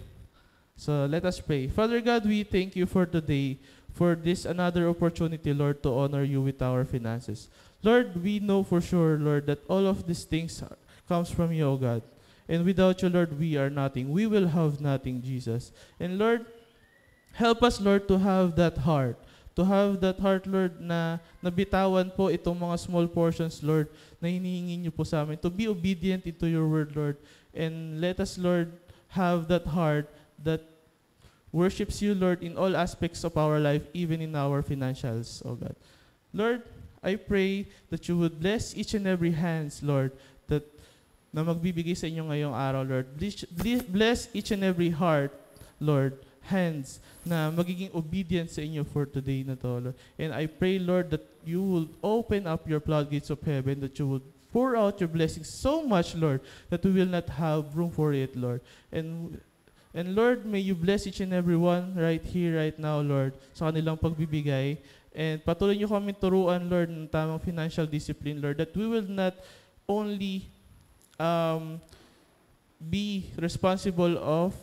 So, let us pray. Father God, we thank you for today, for this another opportunity, Lord, to honor you with our finances. Lord, we know for sure, Lord, that all of these things comes from you, O God. And without you, Lord, we are nothing. We will have nothing, Jesus. And Lord, help us, Lord, to have that heart. To have that heart, Lord, na nabitawan po itong mga small portions, Lord, na hinihingi niyo po sa amin. To be obedient into your word, Lord. And let us, Lord, have that heart that worships you, Lord, in all aspects of our life, even in our financials, oh God. Lord, I pray that you would bless each and every hands, Lord, na magbibigay sa inyo ngayong araw, Lord. Bless each and every heart, Lord, hands na magiging obedient sa inyo for today na to, Lord. And I pray, Lord, that you will open up your floodgates of heaven, that you would pour out your blessings so much, Lord, that we will not have room for it, Lord. And Lord, may you bless each and every one right here, right now, Lord, sa kanilang pagbibigay. And patuloy niyo kami turuan, Lord, ng tamang financial discipline, Lord, that we will not only be responsible of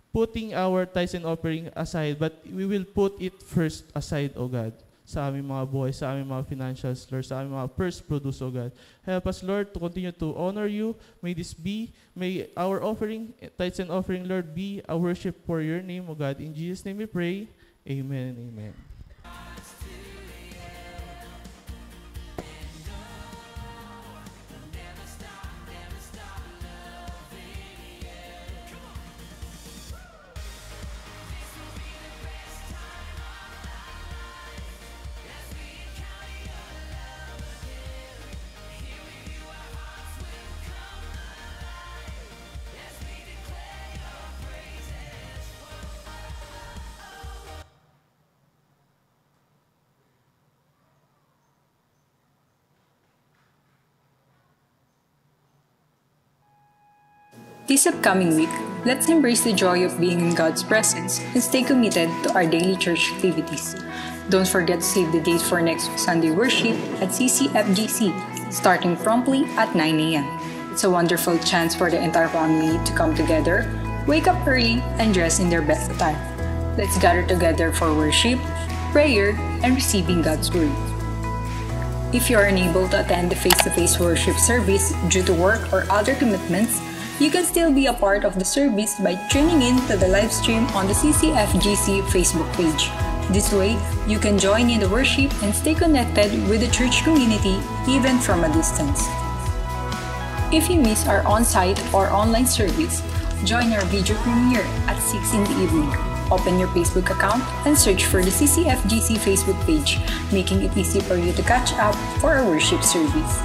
putting our tithes and offering aside, but we will put it first aside, O God, sa aming mga buhay, sa aming mga financials, Lord, sa aming mga first produce, O God. Help us, Lord, to continue to honor you. May our offering, tithes and offering, Lord, be a worship for your name, O God. In Jesus' name we pray. Amen and amen. This upcoming week, let's embrace the joy of being in God's presence and stay committed to our daily church activities. Don't forget to save the date for next Sunday worship at CCFGC, starting promptly at 9 a.m. It's a wonderful chance for the entire family to come together, wake up early, and dress in their best attire. Let's gather together for worship, prayer, and receiving God's Word. If you are unable to attend the face-to-face worship service due to work or other commitments, you can still be a part of the service by tuning in to the live stream on the CCFGC Facebook page. This way, you can join in the worship and stay connected with the church community even from a distance. If you miss our on-site or online service, join our video premiere at 6 in the evening. Open your Facebook account and search for the CCFGC Facebook page, making it easy for you to catch up for our worship service.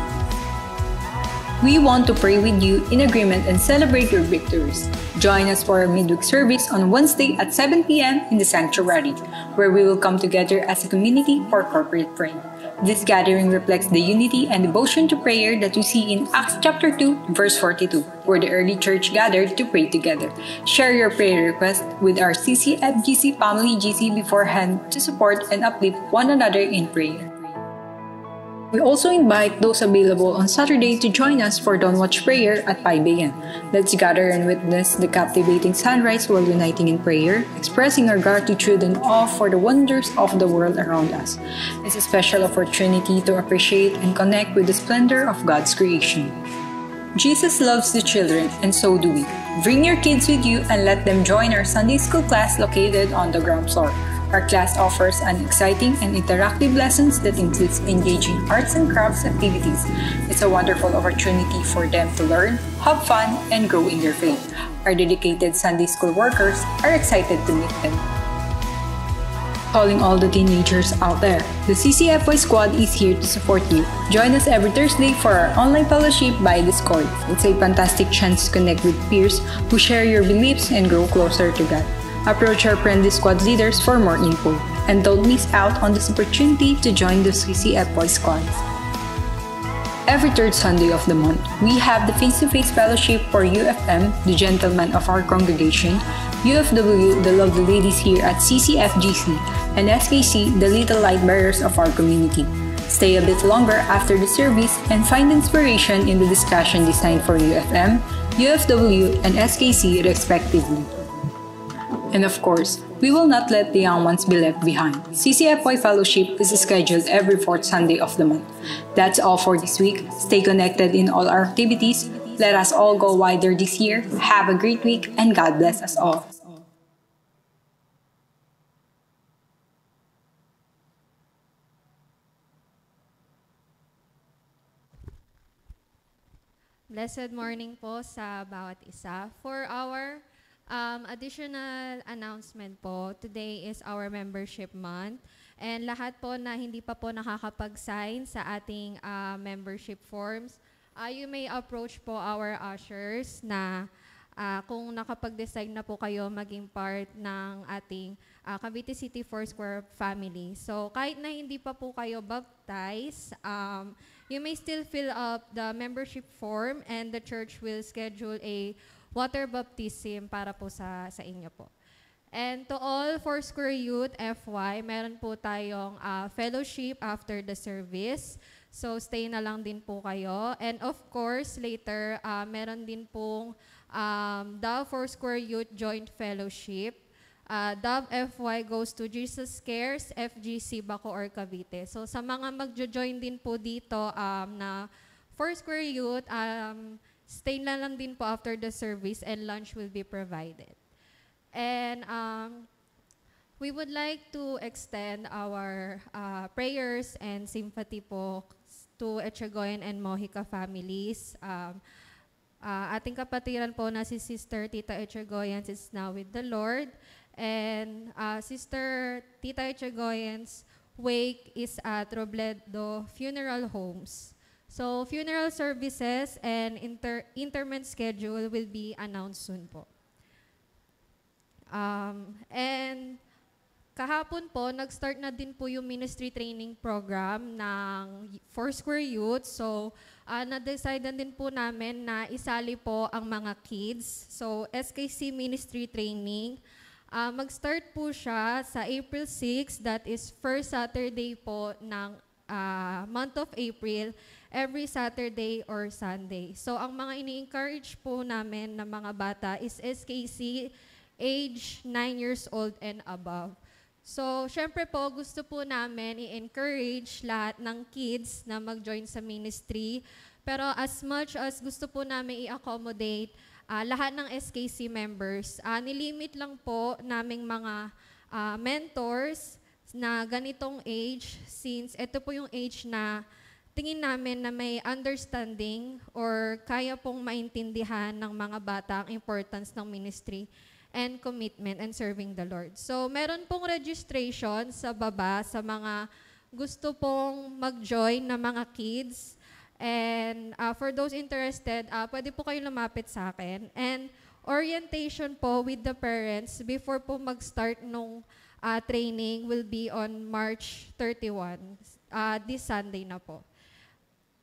We want to pray with you in agreement and celebrate your victories. Join us for our midweek service on Wednesday at 7 p.m. in the sanctuary, where we will come together as a community for corporate praying. This gathering reflects the unity and devotion to prayer that we see in Acts chapter 2, verse 42, where the early church gathered to pray together. Share your prayer request with our CCFGC Family GC beforehand to support and uplift one another in prayer. We also invite those available on Saturday to join us for Dawn Watch Prayer at 5 a.m. Let's gather and witness the captivating sunrise while uniting in prayer, expressing our gratitude and awe for the wonders of the world around us. It's a special opportunity to appreciate and connect with the splendor of God's creation. Jesus loves the children, and so do we. Bring your kids with you and let them join our Sunday school class located on the ground floor. Our class offers an exciting and interactive lessons that includes engaging arts and crafts activities. It's a wonderful opportunity for them to learn, have fun, and grow in their faith. Our dedicated Sunday school workers are excited to meet them. Calling all the teenagers out there, the CCFY squad is here to support you. Join us every Thursday for our online fellowship by Discord. It's a fantastic chance to connect with peers who share your beliefs and grow closer to God. Approach our friendly squad leaders for more info. And don't miss out on this opportunity to join the CCFY squad. Every third Sunday of the month, we have the face-to-face fellowship for UFM, the gentlemen of our congregation, UFW, the lovely ladies here at CCFGC, and SKC, the little light bearers of our community. Stay a bit longer after the service and find inspiration in the discussion designed for UFM, UFW, and SKC respectively. And of course, we will not let the young ones be left behind. CCFY Fellowship is scheduled every fourth Sunday of the month. That's all for this week. Stay connected in all our activities. Let us all go wider this year. Have a great week and God bless us all. Blessed morning po sa bawat isa. For our additional announcement po, today is our membership month. And lahat po na hindi pa po nakakapag-sign sa ating membership forms, you may approach po our ushers na kung nakapag-decide na po kayo maging part ng ating Cavite City Foursquare family. So kahit na hindi pa po kayo baptized, you may still fill up the membership form and the church will schedule a water baptism para po sa inyo po. And to all Foursquare Youth FY, meron po tayong fellowship after the service. So stay na lang din po kayo. And of course, later, meron din pong the Foursquare Youth Joint Fellowship. Dove FY goes to Jesus Cares, FGC Bacoor, Cavite. So sa mga magjo-join din po dito na Foursquare Youth, stay na lang din po after the service and lunch will be provided. And we would like to extend our prayers and sympathy po to Echegoyen and Mojica families. Ating kapatiran po na si Sister Tita Echegoyen is now with the Lord. And Sister Tita Echegoyen's wake is at Robledo Funeral Homes. So funeral services and interment schedule will be announced soon po. And kahapon po, nag-start na din po yung ministry training program ng Foursquare Youth. So na-decide din po namin na isali po ang mga kids. So SKC Ministry Training, mag-start po siya sa April 6, that is first Saturday po ng month of April, every Saturday or Sunday. So ang mga ini-encourage po namin na mga bata is SKC age 9 years old and above. So syempre po gusto po namin i-encourage lahat ng kids na mag-join sa ministry. Pero as much as gusto po namin i-accommodate lahat ng SKC members, nilimit lang po naming mga mentors na ganitong age, since ito po yung age na tingin namin na may understanding or kaya pong maintindihan ng mga bata ang importance ng ministry and commitment and serving the Lord. So meron pong registration sa baba sa mga gusto pong mag-join na mga kids. And for those interested, pwede po kayo lumapit sa akin. And orientation po with the parents before po mag-start nung training will be on March 31, this Sunday na po.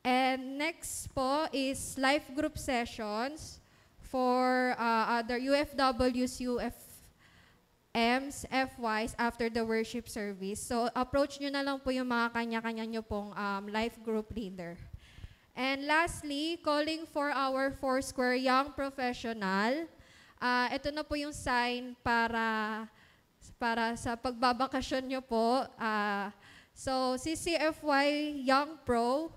And next po is life group sessions for other UFWs, UFMs, FYs after the worship service. So approach nyo na lang po yung mga kanya-kanya nyo pong life group leader. And lastly, calling for our Foursquare Young Professional. Ito na po yung sign para sa pagbabakasyon nyo po. So CCFY Young Pro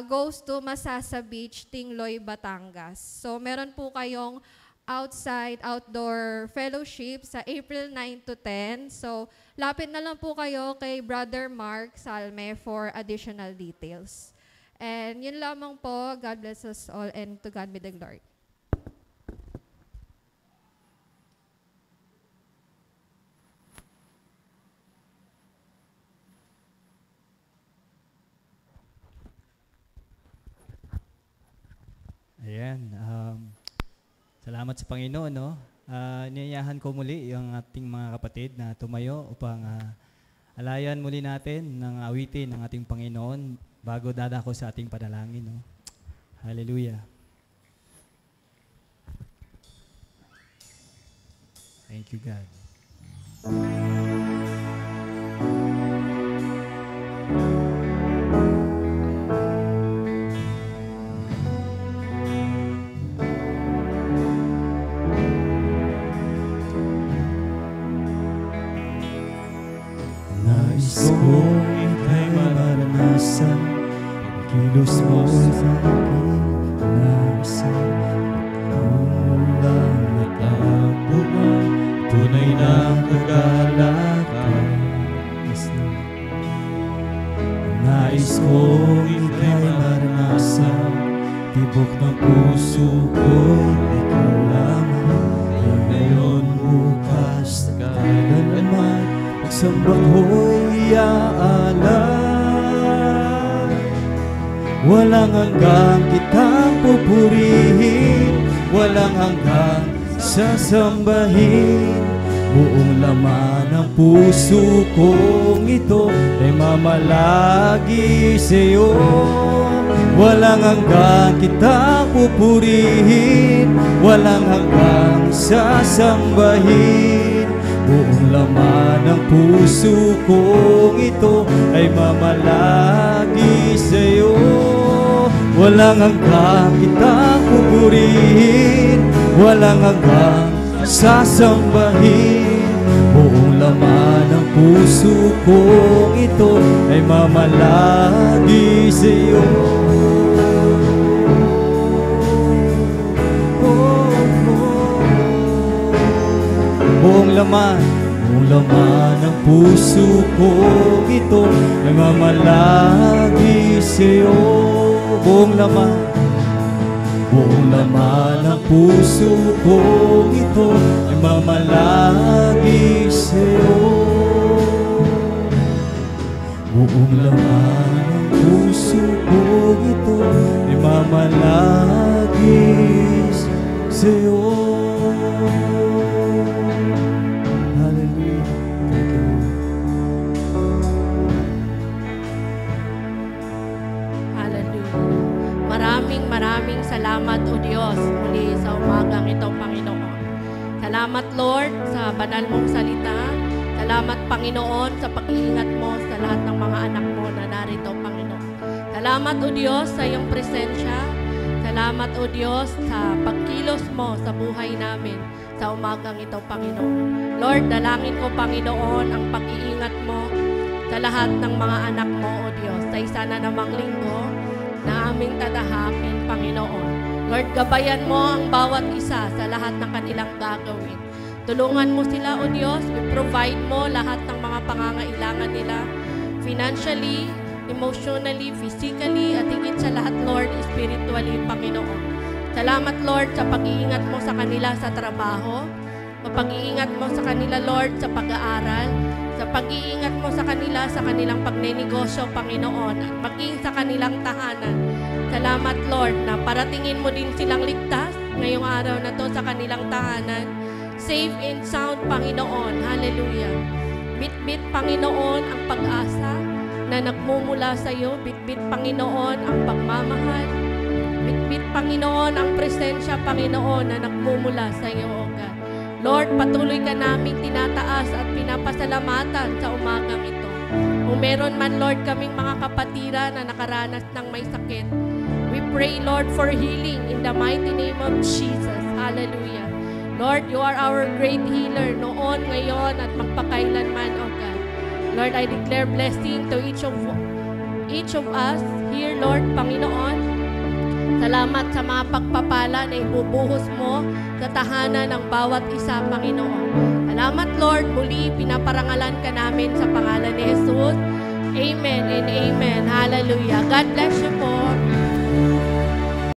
goes to Masasa Beach, Tingloy, Batangas. So meron po kayong outdoor fellowship sa April 9 to 10. So lapit na lang po kayo kay Brother Mark Salme for additional details. And yun lamang po. God bless us all and to God be the glory. Ayan. Salamat sa Panginoon, no? Niyayahan ko muli yung ating mga kapatid na tumayo upang Alayan muli natin ng awitin ng ating Panginoon bago dadako sa ating panalangin. No? Hallelujah. Thank you, God. Nais kong ika'y maranasan, kilos mo sa aking naisan. Ulang at abuan, tunay na kagalakan. Nais kong ika'y maranasan, tibok ng puso ko, ikaw lamang. Ngayon, bukas, kailanman, pagsamba ko'y aalan. Walang hanggang kitang pupurihin, walang hanggang sasambahin. Buong laman ng puso kong ito ay mamalagi sa'yo. Walang hanggang kitang pupurihin, walang hanggang sasambahin. Buong laman ng puso kong ito ay mamalagi sa'yo. Walang hanggang kitang pupurihin, walang hanggang sasambahin. Buong laman ng puso kong ito ay mamalagi sa'yo. Buong laman ng puso ko ito ay mamalagi sa'yo. Buong laman ng puso ko ito ay mamalagi sa'yo. Buong laman ng puso ko ito ay mamalagi sa'yo. Maraming salamat, O Diyos, muli sa umagang ito, Panginoon. Salamat, Lord, sa banal mong salita. Salamat, Panginoon, sa pag-iingat mo sa lahat ng mga anak mo na narito, Panginoon. Salamat, O Diyos, sa iyong presensya. Salamat, O Diyos, sa pagkilos mo sa buhay namin sa umagang ito, Panginoon. Lord, dalangin ko, Panginoon, ang pag-iingat mo sa lahat ng mga anak mo, O Diyos, sa isa na namang linggo na aming tatahakin, Panginoon. Lord, gabayan mo ang bawat isa sa lahat ng kanilang gagawin. Tulungan mo sila, O Diyos. I-provide mo lahat ng mga pangangailangan nila, financially, emotionally, physically, at higit sa lahat, Lord, spiritually, Panginoon. Salamat, Lord, sa pag-iingat mo sa kanila sa trabaho, sa pag-iingat mo sa kanila, Lord, sa pag-aaral, sa pag-iingat mo sa kanila sa kanilang pagnenegosyo, Panginoon, at maging sa kanilang tahanan. Salamat, Lord, na paratingin mo din silang ligtas ngayong araw na to sa kanilang tahanan. Safe and sound, Panginoon. Hallelujah. Bit-bit, Panginoon, ang pag-asa na nagmumula sa iyo. Bit-bit, Panginoon, ang pagmamahal. Bit-bit, Panginoon, ang presensya, Panginoon, na nagmumula sa iyo, O God. Lord, patuloy ka namin tinataas at pinapasalamatan sa umagang ito. Kung meron man, Lord, kaming mga kapatiran na nakaranas ng may sakit, we pray, Lord, for healing in the mighty name of Jesus. Hallelujah. Lord, you are our great healer noon, ngayon, at magpakailanman, O God. Lord, I declare blessing to each of us here, Lord, Panginoon. Salamat sa mga pagpapala na ibubuhos mo sa tahanan ng bawat isa, Panginoon. Salamat, Lord, muli pinaparangalan ka namin sa pangalan ni Jesus. Amen and amen. Hallelujah. God bless you po.